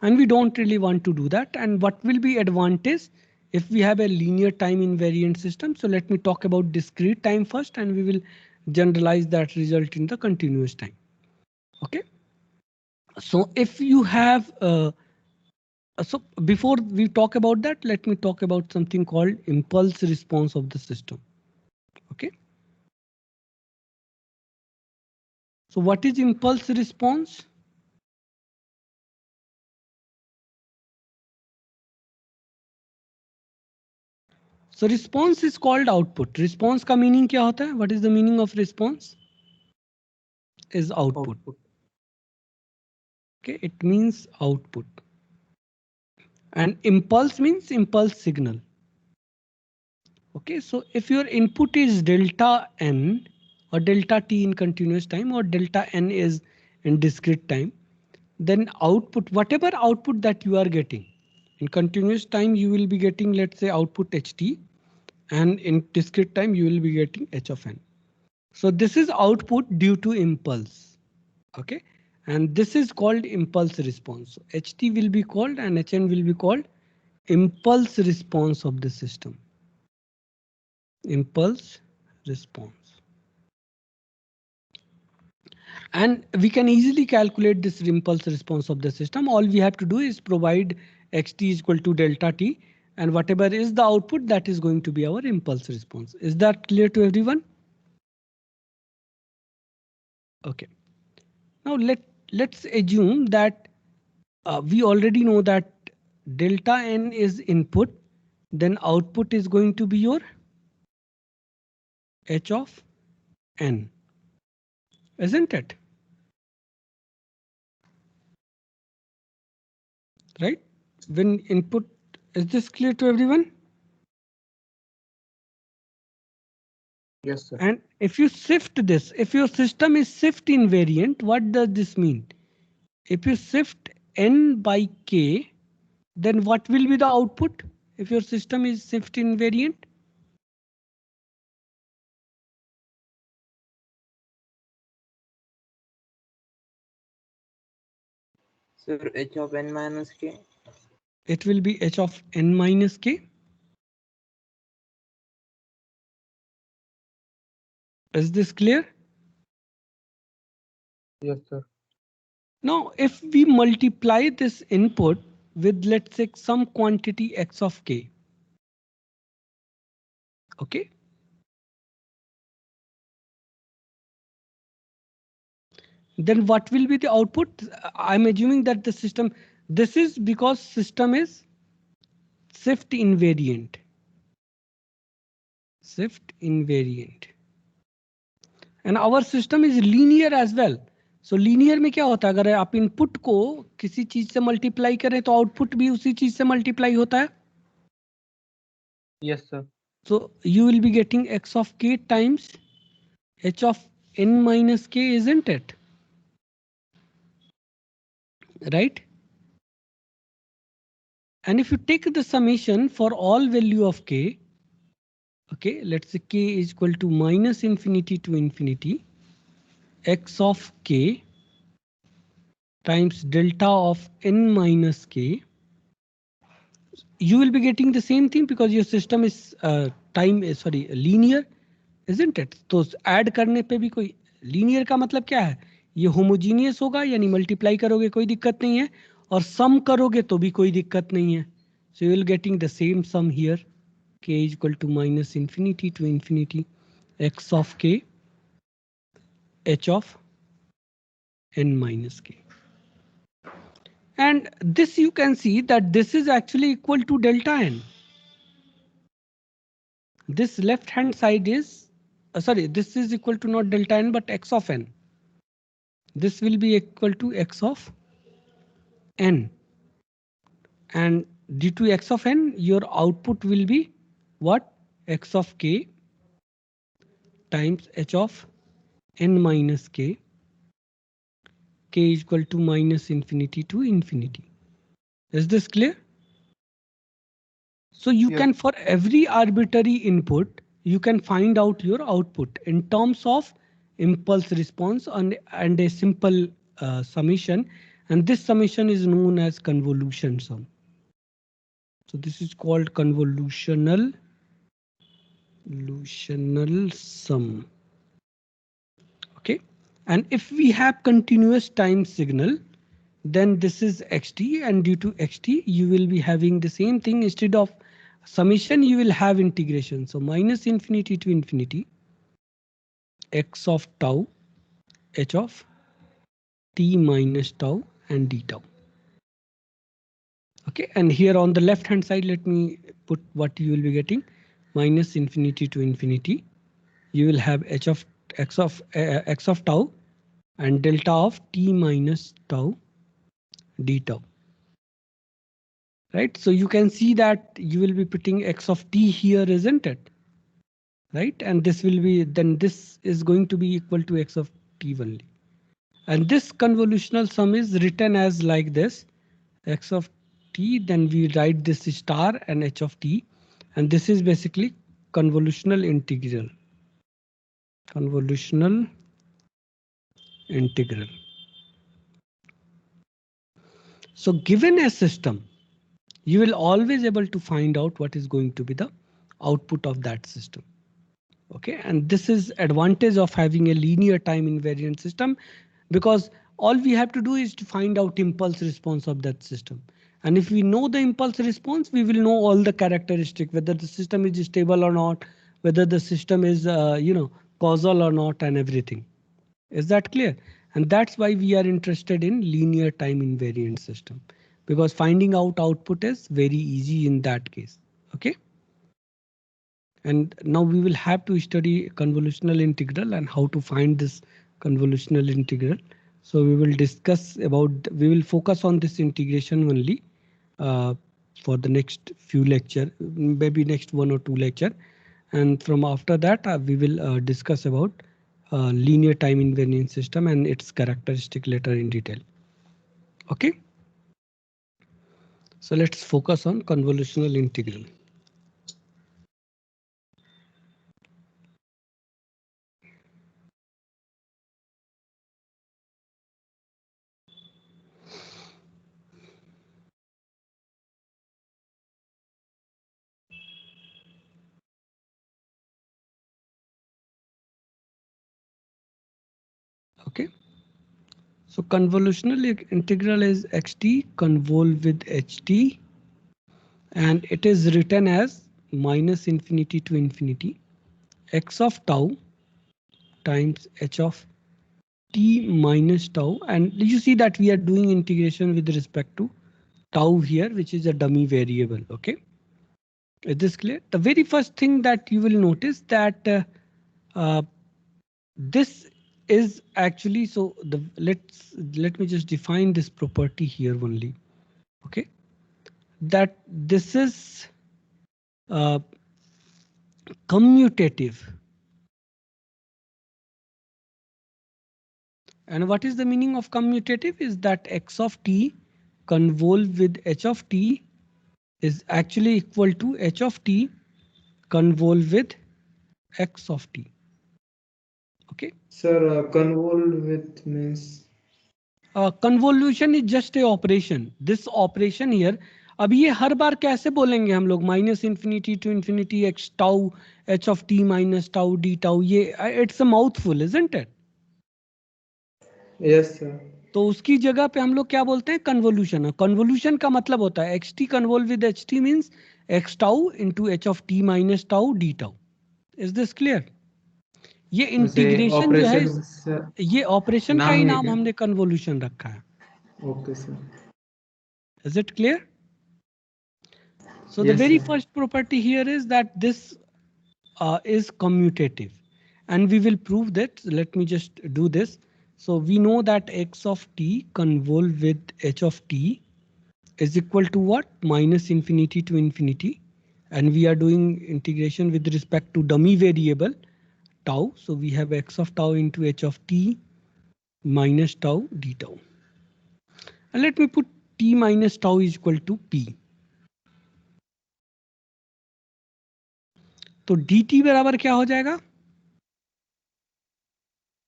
And we don't really want to do that. And what will be advantage if we have a linear time invariant system? So let me talk about discrete time first, and we will generalize that result in the continuous time. Okay. So if you have, so before we talk about that, let me talk about something called impulse response of the system. Okay. So what is impulse response? So response is called output. Response का meaning क्या होता है? What is the meaning of response? Is output. Okay, it means output. And impulse means impulse signal. Okay, so if your input is delta n or delta t in continuous time or delta n is in discrete time, then output, whatever output that you are getting in continuous time, you will be getting, let's say, output ht, and in discrete time you will be getting h of n. So this is output due to impulse. Okay, and this is called impulse response. So ht will be called and hn will be called impulse response of the system. Impulse response. And we can easily calculate this impulse response of the system. All we have to do is provide xt is equal to delta t, and whatever is the output, that is going to be our impulse response. Is that clear to everyone? Okay. Now let's assume that we already know that delta n is input, then output is going to be your h of n, isn't it? Right? When input, is this clear to everyone? Yes, sir. And if you shift this, if your system is shift invariant, what does this mean? If you shift n by k, then what will be the output if your system is shift invariant? Sir, h of n minus k. It will be h of n minus k. Is this clear? Yes, sir. Now, if we multiply this input with, let's say, some quantity x of k, okay, then what will be the output? I'm assuming that the system, this is because system is shift invariant. Shift invariant. And our system is linear as well. So linear में क्या होता है? अगर आप input को किसी चीज से मल्टीप्लाई करें तो आउटपुट भी उसी चीज से मल्टीप्लाई होता है. Yes, sir. So you will be getting x of k times h of n minus k, isn't it? Right? And if you take the summation for all value of k, okay, let's say k is equal to minus infinity to infinity, x of k times delta of n minus k, you will be getting the same thing because your system is linear, isn't it? तो add करने पे भी कोई linear का मतलब क्या है? ये होमोजीनियस होगा, यानी मल्टीप्लाई करोगे कोई दिक्कत नहीं है, और सम करोगे तो भी कोई दिक्कत नहीं है. So you will getting the same sum here, k is equal to minus infinity to infinity x of k h of n minus k. And this you can see that this is actually equal to delta n. This left hand side is sorry, this is equal to not delta n but x of n. This will be equal to x of n, and due to x of n your output will be what? X of k times h of n minus k, k is equal to minus infinity to infinity. Is this clear? So you Yes. can, for every arbitrary input, you can find out your output in terms of impulse response and a simple summation, and this summation is known as convolution sum. So this is called convolutional sum. Okay, and if we have continuous time signal, then this is xt, and due to xt you will be having the same thing. Instead of summation you will have integration. So minus infinity to infinity x of tau h of t minus tau and d tau. Okay, and here on the left hand side let me put what you will be getting. Minus infinity to infinity you will have h of x of tau and delta of t minus tau d tau. Right, so you can see that you will be putting x of t here, isn't it? Right, and this will be, then this is going to be equal to x of t only. And this convolutional sum is written as like this: x of t, then we write this star and h of t, and this is basically convolutional integral. Convolutional integral. So given a system, you will always able to find out what is going to be the output of that system. Okay, and this is advantage of having a linear time invariant system, because all we have to do is to find out impulse response of that system. And if we know the impulse response, we will know all the characteristic, whether the system is stable or not, whether the system is causal or not, and everything. Is that clear? And that's why we are interested in linear time invariant system, because finding out output is very easy in that case. Okay. And now we will have to study convolutional integral and how to find this convolutional integral. So we will discuss about, we will focus on this integration only for the next few lecture, maybe next 1 or 2 lecture. And from after that, we will discuss about linear time invariant system and its characteristic later in detail. Okay. So let's focus on convolutional integral. Okay. So convolutional integral is xt convolve with ht, and it is written as minus infinity to infinity x of tau times h of t minus tau, and you see that we are doing integration with respect to tau here, which is a dummy variable. Okay, is this clear? The very first thing that you will notice that this is actually, so the let me just define this property here only. Okay, that this is commutative. And what is the meaning of commutative? Is that x of t convolve with h of t is actually equal to h of t convolve with x of t. Okay. Sir, convolve with means. Convolution is just a operation. This operation here, अब ये हर बार कैसे बोलेंगे हम लोग? Minus infinity to infinity x tau h of t minus tau d tau, ये it's a mouthful, isn't it? Yes, sir. तो उसकी जगह पे हम लोग क्या बोलते हैं, कन्वोल्यूशन. कन्वोल्यूशन का मतलब होता है x t convolve with h t means x tau into h of t minus tau d tau. Is this clear? ये वैसे इंटीग्रेशन जो है ऑपरेशन ये ऑपरेशन का नाम ही है नाम क्या? हमने कन्वोल्यूशन रखा है. Okay sir. Is it clear? So the Yes, very sir. first property here is that this is commutative, and we will prove that. Let me just do this. So we know that x of t convolve with h of t is equal to what? Minus infinity to infinity, and we are doing integration with respect to dummy variable tau. So we have x of tau into h of t minus tau d tau. And let me put t minus tau is equal to p. तो dt बराबर क्या हो जाएगा?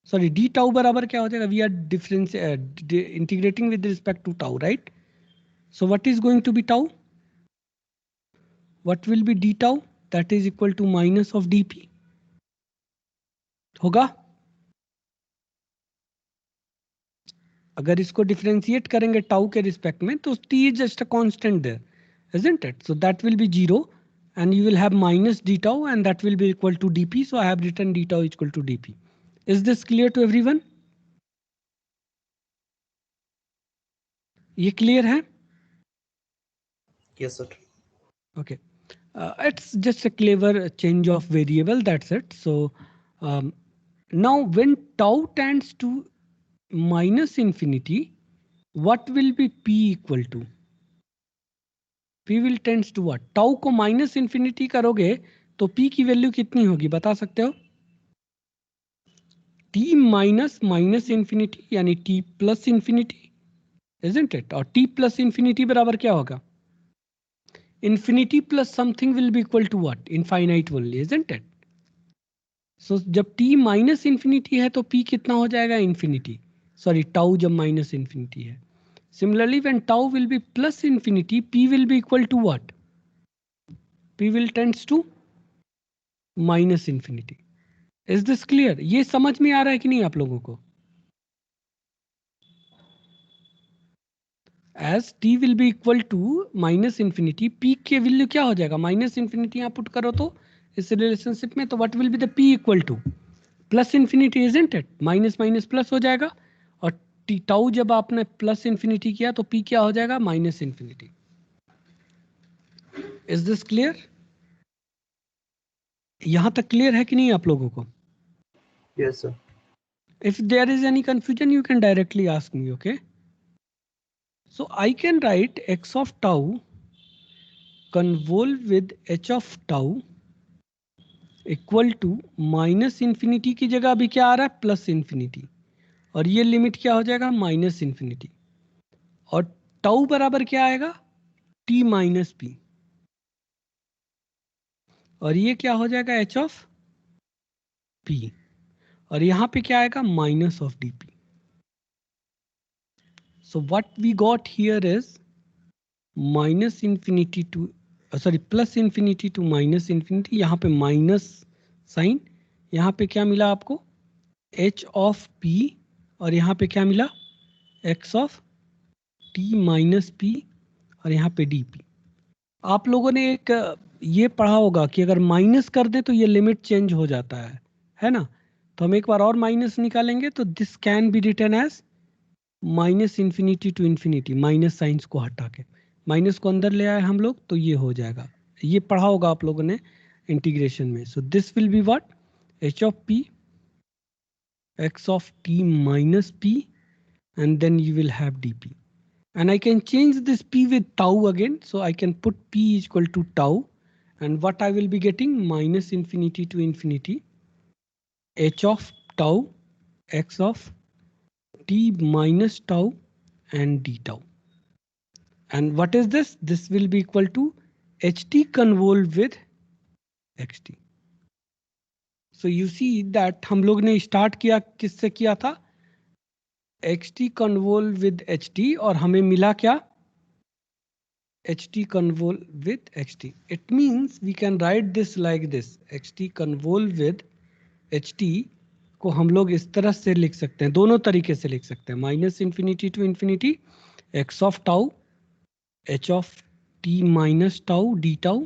Sorry D tau बराबर क्या हो जाएगा? We are difference integrating with respect to tau, right? So what is going to be tau? What will be d tau? That is equal to minus of d p होगा. अगर इसको differentiate करेंगे tau के respect में तो t is just a constant there, isn't it? So that will be 0 and you will have minus d tau and that will be equal to dp. So I have written d tau equal to dp. Is this clear to everyone? ये clear है? Yes, sir. Okay. It's just a clever change of variable, that's it. So now when tau tends to minus infinity, what will be p equal to? p will tends to what? Tau को minus infinity करोगे तो p की value कितनी होगी बता सकते हो? t minus minus infinity यानी t plus infinity, isn't it? और t plus infinity बराबर क्या होगा? Infinity plus something will be equal to what? Infinite only, isn't it? So जब t माइनस इंफिनिटी है तो p कितना हो जाएगा? इंफिनिटी. सॉरी टाउ जब माइनस इंफिनिटी है. Similarly, when tau will be plus infinity, p will be equal to what? p will tends to minus infinity. Is this clear? ये समझ में आ रहा है कि नहीं आप लोगों को? As t will be equal to minus infinity, p के वैल्यू क्या हो जाएगा? माइनस इंफिनिटी यहाँ पुट करो तो इस रिलेशनशिप में, तो what will be the p equal to? Plus infinity, isn't it? Minus minus plus हो जाएगा और टी टाउ जब आपने प्लस इंफिनिटी किया तो पी क्या हो जाएगा? Minus infinity. Is this clear? यहां तक क्लियर है कि नहीं आप लोगों को? Yes, sir. If there is any confusion you can directly ask me. Okay, so I can write x of tau convolve with h of tau equal to minus infinity की जगह अभी क्या आ रहा है? Plus infinity. और ये limit क्या हो जाएगा? Minus infinity. और टाउ बराबर क्या आएगा? T minus p. और ये क्या हो जाएगा? H of p. और यहां पे क्या आएगा? Minus of d p. So what we got here is minus infinity to sorry plus infinity to minus infinity. यहां पे माइनस साइन. यहां पे क्या मिला आपको? H of p. और यहां पे क्या मिला? X of t minus p. और यहां पे डी पी. आप लोगों ने एक ये पढ़ा होगा कि अगर माइनस कर दें तो ये लिमिट चेंज हो जाता है ना? तो हम एक बार और माइनस निकालेंगे तो this can be written as minus infinity to infinity. Minus signs को हटा के माइनस को अंदर ले आए हम लोग तो ये हो जाएगा. ये पढ़ा होगा आप लोगों ने इंटीग्रेशन में. So this will be what? H of P x of t minus P and then you will have dp. And I can change this p with tau again. So I can put p is equal to tau. And what I will be getting? Minus infinity to infinity. H of tau x of t minus tau and d tau. And what is this? This will be equal to ht convolve with xt. So you see that हम लोग ने start किया किससे किया था? xt convolve with ht और हमें मिला क्या? ht convolve with xt. It means we can write this like this: xt convolve with ht को हम लोग इस तरह से लिख सकते हैं, दोनों तरीके से लिख सकते हैं, minus infinity to infinity x of tau h of t minus tau d tau,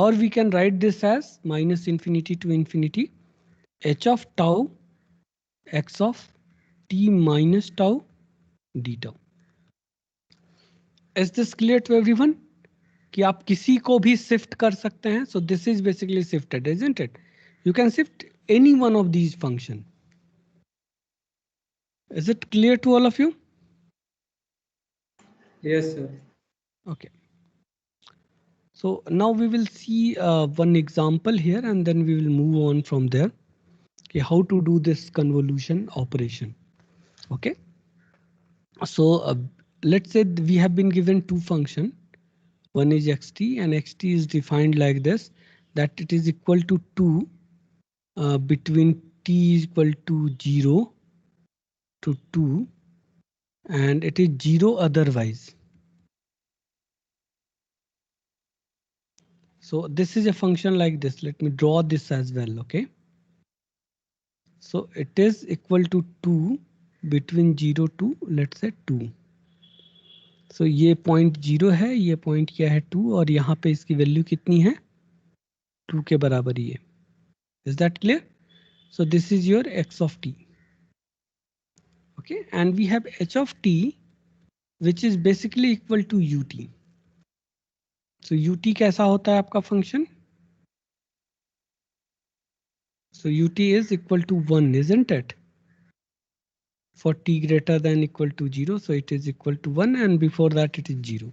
or we can write this as minus infinity to infinity h of tau x of t minus tau d tau. Is this clear to everyone? कि आप किसी को भी shift कर सकते हैं. So this is basically shifted, isn't it? You can shift any one of these function. Is it clear to all of you? Yes, sir. Okay. So now we will see one example here and then we will move on from there. Okay, how to do this convolution operation. Okay. So let's say we have been given two function. One is xt and xt is defined like this, that it is equal to 2 between t is equal to 0 to 2 and it is 0 otherwise. So this is a function like this. Let me draw this as well. Okay. So it is equal to 2 between 0 to let's say 2. So ये point 0 है, ये point क्या है 2 और यहाँ पे इसकी value कितनी है 2 के बराबर ही है. Is that clear? So this is your x of t. Okay, and we have h of t which is basically equal to ut. So ut कैसा होता है आपका function? So ut is equal to 1, isn't it? For t greater than equal to 0, so it is equal to 1 and before that it is 0.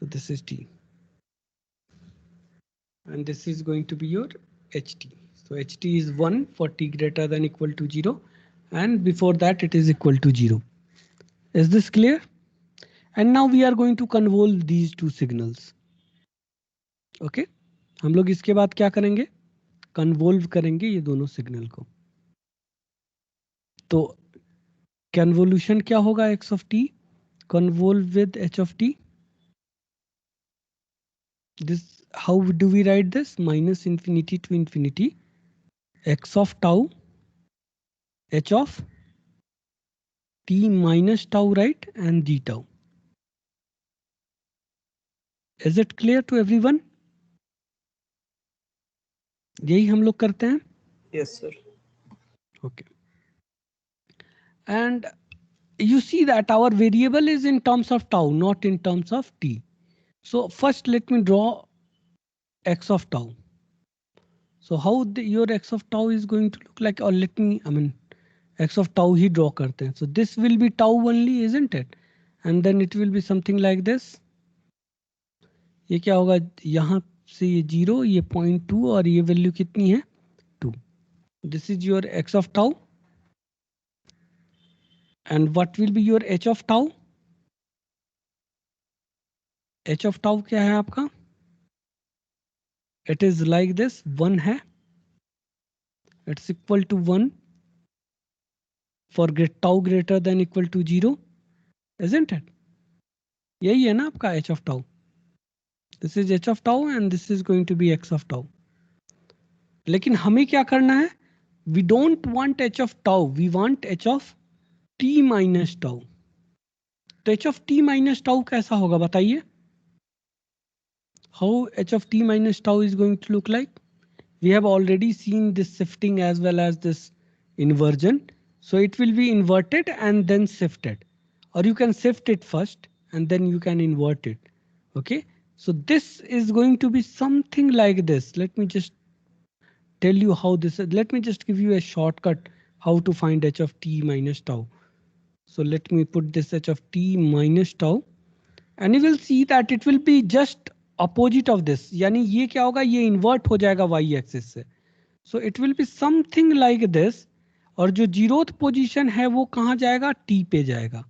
So this is t. And this is going to be your ht. So ht is 1 for t greater than equal to 0 and before that it is equal to 0. Is this clear? And now we are going to convolve these two signals. Okay, हम लोग इसके बाद क्या करेंगे? कन्वोल्व करेंगे ये दोनों signal को. तो कन्वोल्यूशन क्या होगा x of t? Convolve with h of t. This, how do we write this? Minus infinity to infinity x of tau h of t minus tau, right? And d tau. Is it clear to everyone? यही हम लोग करते हैं. Yes, sir. Okay. And you see that our variable is in terms of tau, not in terms of t. So first let me draw x of tau. So how your x of tau is going to look like, or let me, x of tau he draw करते हैं. So this will be tau only, isn't it? And then it will be something like this. ये क्या होगा? यहाँ से ये 0, ये 0.2 और ये वैल्यू कितनी है 2. This is your x of tau. And what will be your h of tau? h of tau क्या है आपका? It is like this, 1 है. It's equal to 1 for tau greater than equal to 0, isn't it? यही है ना आपका h of tau. This is h of tau and this is going to be x of tau. लेकिन हमें क्या करना है? We don't want h of tau, we want h of t minus tau. तो h of t minus tau कैसा होगा बताइए? How h of t minus tau is going to look like? We have already seen this shifting as well as this inversion. So it will be inverted and then shifted. Or you can shift it first and then you can invert it. Okay. So this is going to be something like this. Let me just tell you how this is. Let me just give you a shortcut how to find h of t minus tau. So let me put this h of t minus tau and you will see that it will be just opposite of this. यानी ये क्या होगा? ये invert हो जाएगा y axis से. So it will be something like this. और जो 0th position है वो कहाँ जाएगा? t पे जाएगा.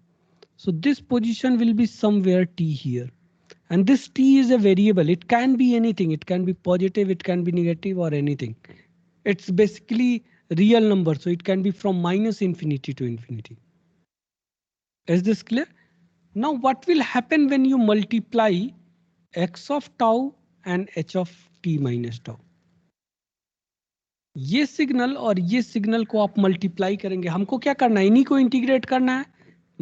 So this position will be somewhere t here. And this t is a variable. It can be anything. It can be positive, it can be negative or anything. It's basically real number. So it can be from minus infinity to infinity. Is this clear? Now what will happen when you multiply x of tau and h of t minus tau? ये signal और ये signal को आप multiply करेंगे, हमको क्या करना है, इन्हीं को इंटीग्रेट करना है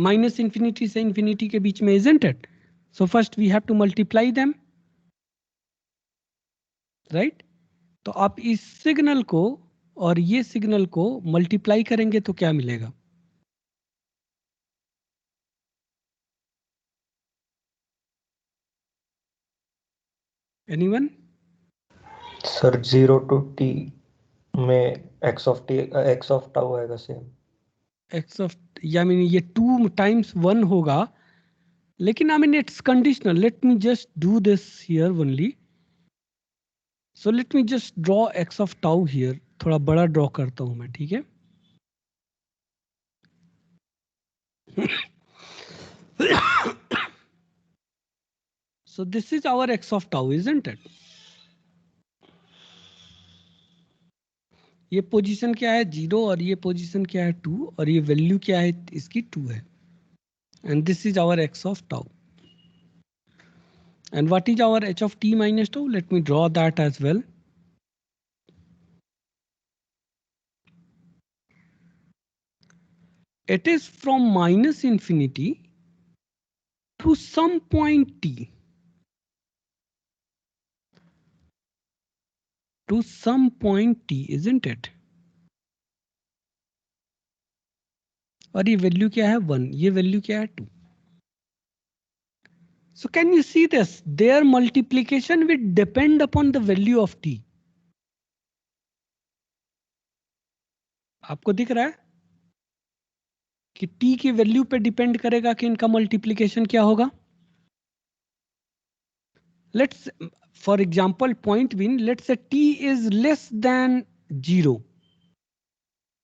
माइनस इन्फिनिटी से इन्फिनिटी के बीच में, isn't it? So first we have to multiply them, right? तो आप इस सिग्नल को और ये सिग्नल को मल्टीप्लाई करेंगे तो क्या मिलेगा? एनीवन? सर 0 to t में x of tau आएगा सेम। एक्स ऑफ, या मीन ये 2 times 1 होगा, लेकिन I mean it's conditional. Let me just do this here only. So let me just draw x of tau here. थोड़ा बड़ा draw करता हूं मैं, ठीक है? So this is our x of tau, isn't it? ये पोजीशन क्या है 0 और ये पोजीशन क्या है 2 और ये वैल्यू क्या है इसकी 2 है. And this is our x of tau. And what is our h of t minus tau? Let me draw that as well. It is from minus infinity to some point t. To some point t, isn't it? और ये value क्या है 1, ये value क्या है 2. So can you see this? Their multiplication will depend upon the value of t. आपको दिख रहा है कि t की वैल्यू पे डिपेंड करेगा कि इनका मल्टीप्लीकेशन क्या होगा. Let's, for example, point being, let's say t is less than 0.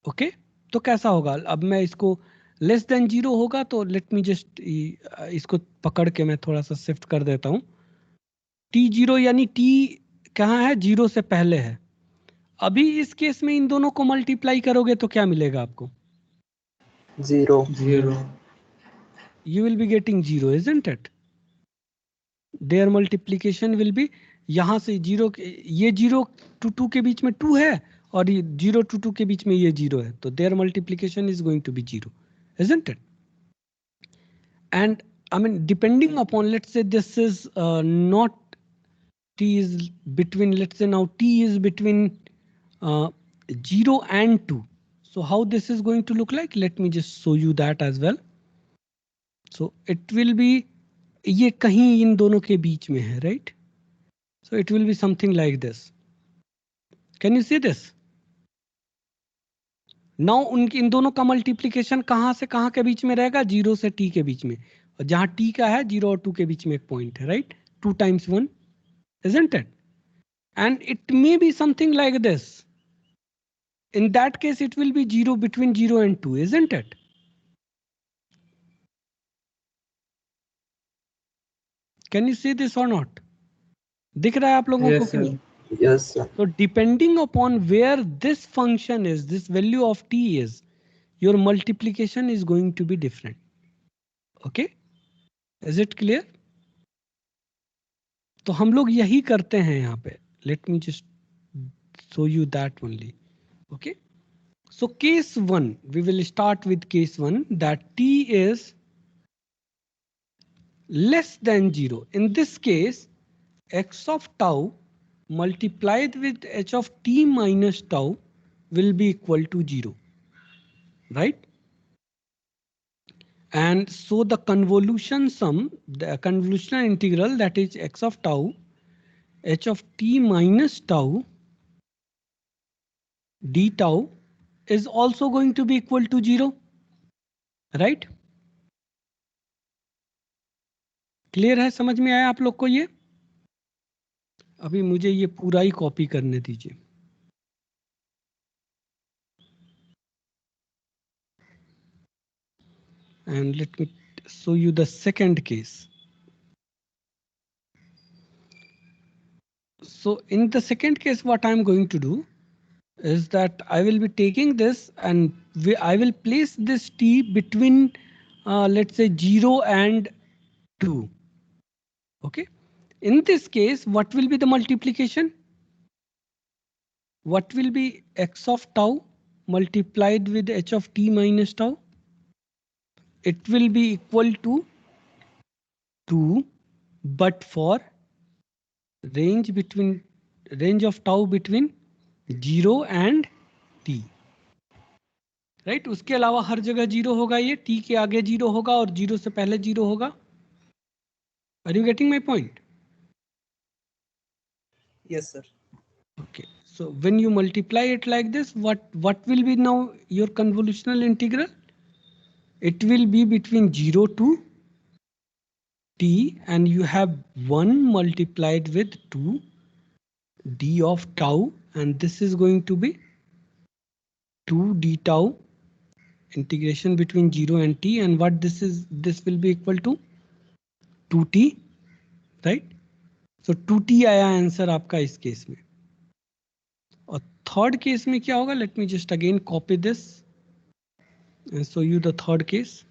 Okay? तो कैसा होगा? अब मैं इसको लेस देन 0 होगा तो लेट मी जस्ट इसको पकड़ के मैं थोड़ा सा शिफ्ट कर देता हूं. t0 यानी t कहाँ है? 0 से पहले है. अभी इस केस में इन दोनों को मल्टीप्लाई करोगे तो क्या मिलेगा आपको? 0. 0. You will be getting 0, isn't it? Their multiplication will be, यहां से 0, ये 0 to 2 के बीच में 2 है और ये 0 to 2 के बीच में ये 0 है, तो their multiplication is going to be 0, isn't it? And I mean, depending upon, let's say this is not t is between, let's say now t is between 0 and 2. So how this is going to look like? Let me just show you that as well. So it will be, ये कहीं इन दोनों के बीच में है, right? So it will be something like this. Can you see this? Now उनकी इन दोनों का मल्टीप्लीकेशन कहां से कहां के बीच में रहेगा? 0 से t के बीच में, और जहां t का है 0 और 2 के बीच में एक पॉइंट है, right? 2 times 1, isn't it? And it may be something like this. In that case, it will be 0 between 0 and 2, isn't it? Can you see this or not? दिख रहा है आप लोगों को Yes, कि sir. नहीं? Yes, sir. So depending upon where this function is, this value of t is, your multiplication is going to be different. Okay? Is it clear? तो हम लोग यही करते हैं यहाँ पे. Let me just show you that only. Okay? So case 1, we will start with case 1, that t is less than 0. In this case, x of tau multiplied with h of t minus tau will be equal to 0, right? And so the convolution sum, the convolutional integral, that is x of tau h of t minus tau d tau is also going to be equal to 0, right? Clear है? समझ में आया आप लोग को ये? अभी मुझे ये पूरा ही कॉपी करने दीजिए. And let me show you the second case. So in the second case, what I'm going to do is that I will be taking this and I will place this t between, let's say 0 and 2. Okay. In this case, what will be the multiplication? what will be x of tau multiplied with h of t minus tau? It will be equal to 2, but for range of tau between 0 and t. Right उसके अलावा हर जगह 0 होगा, ये t के आगे 0 होगा और 0 से पहले 0 होगा. Are you getting my point? Yes, sir. Okay, so when you multiply it like this, what will be now your convolutional integral? It will be between 0 to t, and you have 1 multiplied with 2 d of tau, and this is going to be 2 d tau integration between 0 and t, and what this will be equal to 2t, right? So 2t आया answer आपका इस case में. और third case में क्या होगा? Let me just again copy this and show you the third case.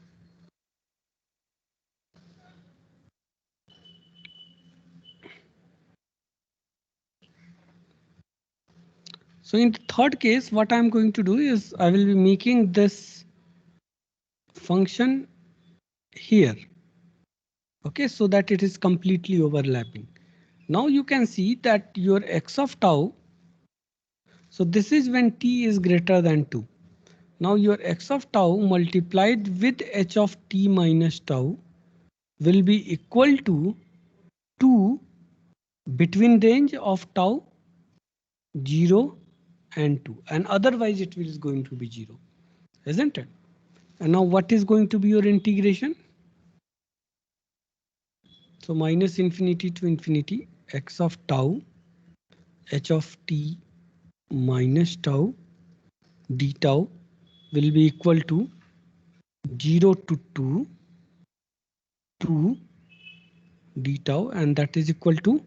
So in the third case, what I'm going to do is I will be making this function here. Okay, so that it is completely overlapping. Now you can see that your x of tau, so this is when t is greater than 2. Now your x of tau multiplied with h of t minus tau will be equal to 2 between range of tau 0 and 2, and otherwise it is going to be 0, isn't it? And now what is going to be your integration? So minus infinity to infinity x of tau h of t minus tau d tau will be equal to 0 to 2 d tau, and that is equal to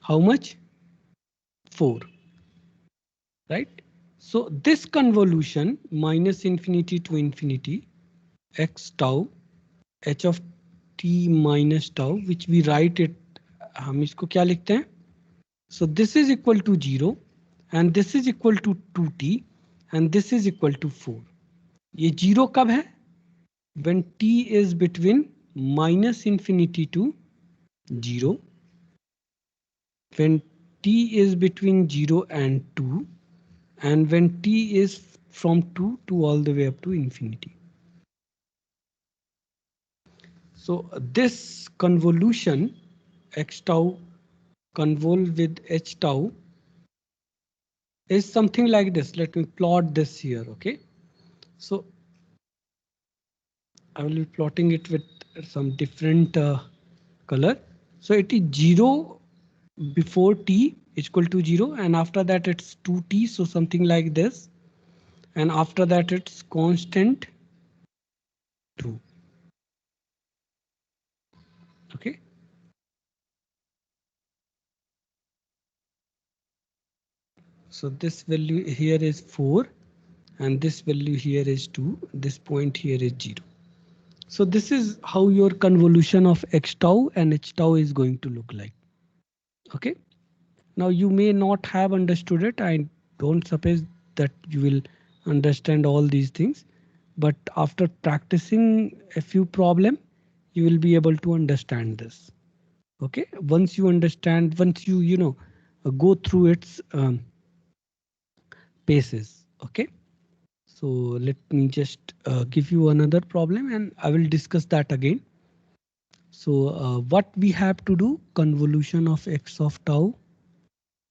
how much? 4, right? So this convolution minus infinity to infinity x tau h of t minus tau, which we write it, हम इसको क्या लिखते हैं? So this is equal to 0 and this is equal to 2t and this is equal to 4. ये 0 कब है? When t is between minus infinity to 0, when t is between 0 and 2, and when t is from 2 to all the way up to infinity. So this convolution x tau convol with h tau is something like this. Let me plot this here. Okay, so I will be plotting it with some different color. So it is 0 before t is equal to 0, and after that it's 2t, so something like this, and after that it's constant 2. Okay, so this value here is 4 and this value here is 2, this point here is 0. So this is how your convolution of x tau and h tau is going to look like. Okay, now you may not have understood it. I don't suppose that you will understand all these things, but after practicing a few problems, you will be able to understand this. Okay, once you understand, once you go through its paces. Okay, so let me just give you another problem and I will discuss that again. So what we have to do, convolution of x of tau,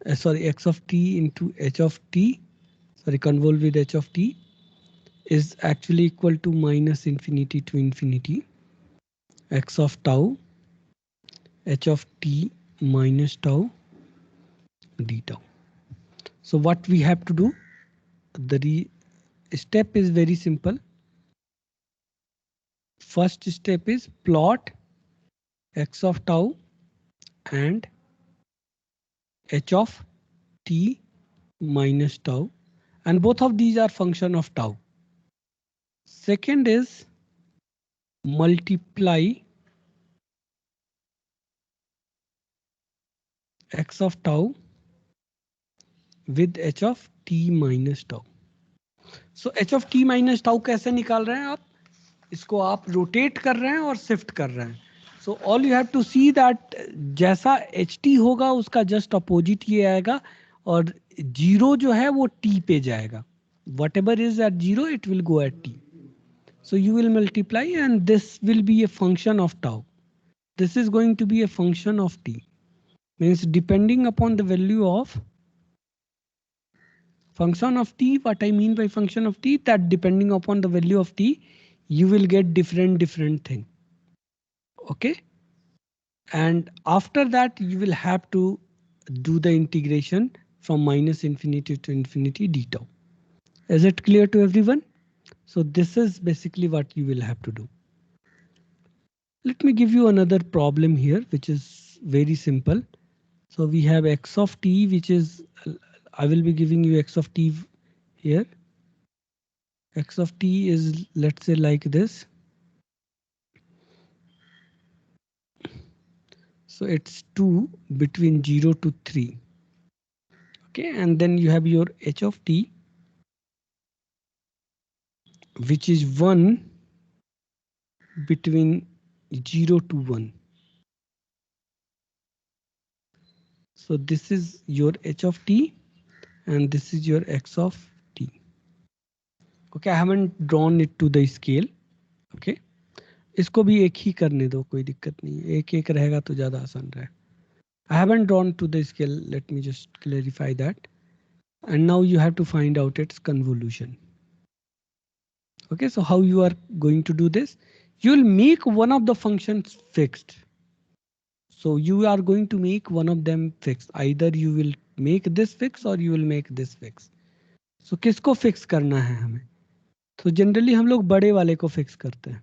x of t into h of t, convolve with h of t is actually equal to minus infinity to infinity x of tau h of t minus tau d tau. So what we have to do, the step is very simple. First step is plot x of tau and h of t minus tau, and both of these are function of tau. Second is multiply x of tau with h of t minus tau. So h of t minus tau कैसे निकाल रहे हैं आप? इसको आप rotate कर रहे हैं और शिफ्ट कर रहे हैं. So all you have to see that जैसा एच टी होगा उसका जस्ट अपोजिट ये आएगा और जीरो जो है वो टी पे जाएगा. Whatever is at zero it will go at t. So you will multiply and this will be a function of tau. This is going to be a function of t. Means depending upon the value of function of t, what I mean by function of t, that depending upon the value of t, you will get different thing. Okay. And after that, you will have to do the integration from minus infinity to infinity d tau. Is it clear to everyone? So this is basically what you will have to do. Let me give you another problem here, which is very simple. So we have x of t, which is, I will be giving you x of t here. X of t is, let's say, like this. So it's 2 between 0 to 3. Okay, and then you have your h of t, which is 1 between 0 to 1. So this is your h of t and this is your x of t. Okay, I haven't drawn it to the scale. Okay, इसको भी एक ही करने दो, कोई दिक्कत नहीं है, एक एक रहेगा तो ज्यादा आसान रहे. I haven't drawn to the scale, let me just clarify that. And now you have to find out its convolution. Okay, so how you are going to do this? You will make one of the functions fixed. So you are going to make one of them fixed. Either you will make this fix or you will make this fix. So किसको fix करना है हमें? तो generally हम लोग बड़े वाले को fix करते हैं.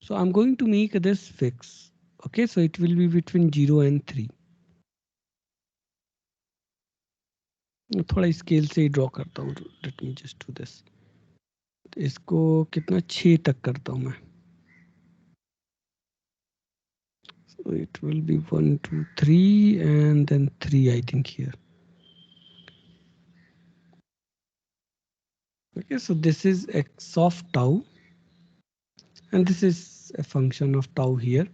So I'm going to make this fix. Okay, so it will be between 0 and 3. थोड़ा स्केल से ही ड्रॉ करता हूँ. Let me just do this. इसको कितना 6 तक करता हूँ मैं. So it will be 1, 2, 3 and then 3 I think here. Okay, so this is x of tau and this is a function of tau here.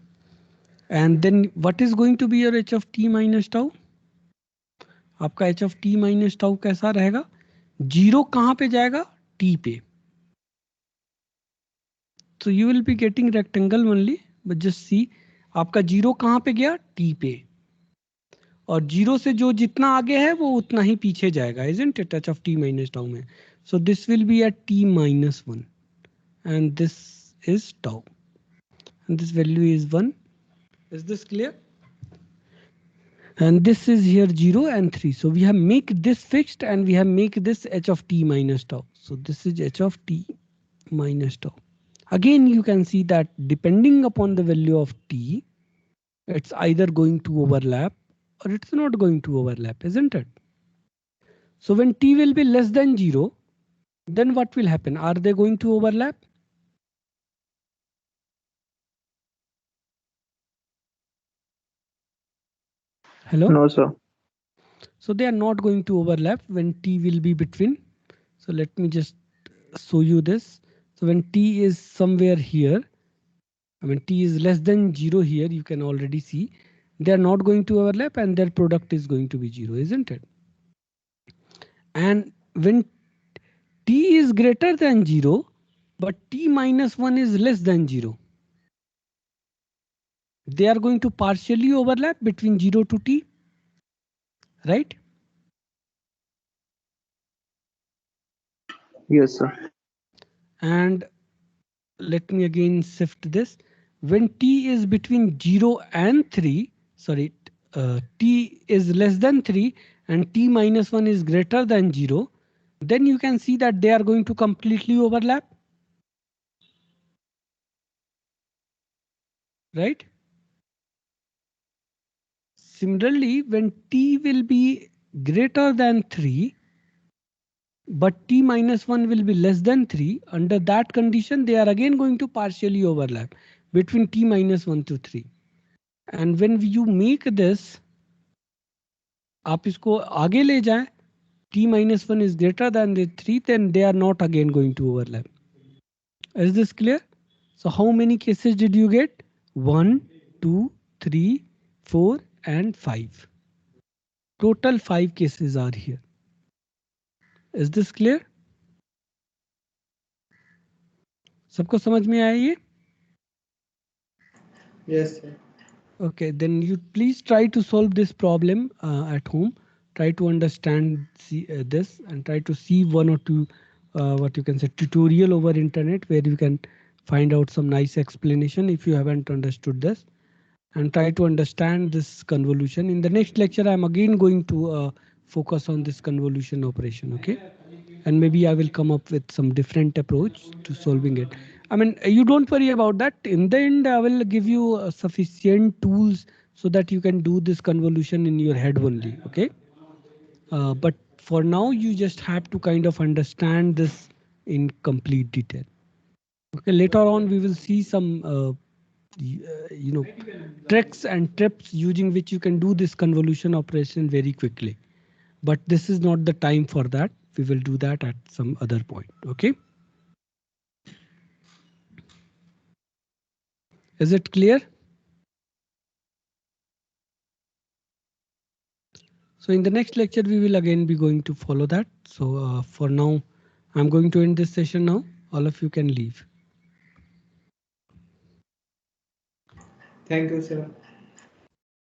And then what is going to be your h of t minus tau? आपका h of t minus tau कैसा रहेगा? 0 कहाँ पे जाएगा? t पे. So you will be getting rectangle only, but just see आपका 0 कहाँ पे गया? t पे. और 0 से जो जितना आगे है वो उतना ही पीछे जाएगा, isn't it? h of t minus tau में. So this will be at t minus 1 and this is tau and this value is 1. Is this clear? And this is here 0 and 3. So we have make this fixed and we have make this h of t minus tau. So this is h of t minus tau. Again, you can see that depending upon the value of t, it's either going to overlap or it's not going to overlap, isn't it? So when t will be less than 0, then what will happen? Are they going to overlap? Hello? No, sir. So they are not going to overlap when t will be between. So let me just show you this. So when t is somewhere here, I mean t is less than 0 here, you can already see they are not going to overlap and their product is going to be 0, isn't it? And when t is greater than 0, but t minus 1 is less than 0, they are going to partially overlap between 0 to t, right? Yes, sir. And let me again shift this. When t is between 0 and 3, sorry, t is less than 3 and t minus 1 is greater than 0, then you can see that they are going to completely overlap. Right? Similarly, when t will be greater than 3, but t minus 1 will be less than 3, under that condition, they are again going to partially overlap between t minus 1 to 3. And when you make this आप इसको आगे ले जाएं, t minus 1 is greater than the 3, then they are not again going to overlap. Is this clear? So how many cases did you get? 1, 2, 3, 4 and 5. Total 5 cases are here. Is this clear? सबको समझ में आया ये? Yes, sir. Okay, then you please try to solve this problem at home. Try to understand this and try to see one or two what you can say tutorial over internet where you can find out some nice explanation if you haven't understood this, and try to understand this convolution. In the next lecture, I'm again going to focus on this convolution operation, okay? And maybe I will come up with some different approach to solving it. I mean, you don't worry about that. In the end, I will give you sufficient tools so that you can do this convolution in your head only, okay? But for now, you just have to kind of understand this in complete detail. Okay, later on, we will see some you know, tricks and tips using which you can do this convolution operation very quickly. But this is not the time for that. We will do that at some other point. Okay. Is it clear? So in the next lecture, we will again be going to follow that. So for now, I'm going to end this session now. All of you can leave. Thank you, sir.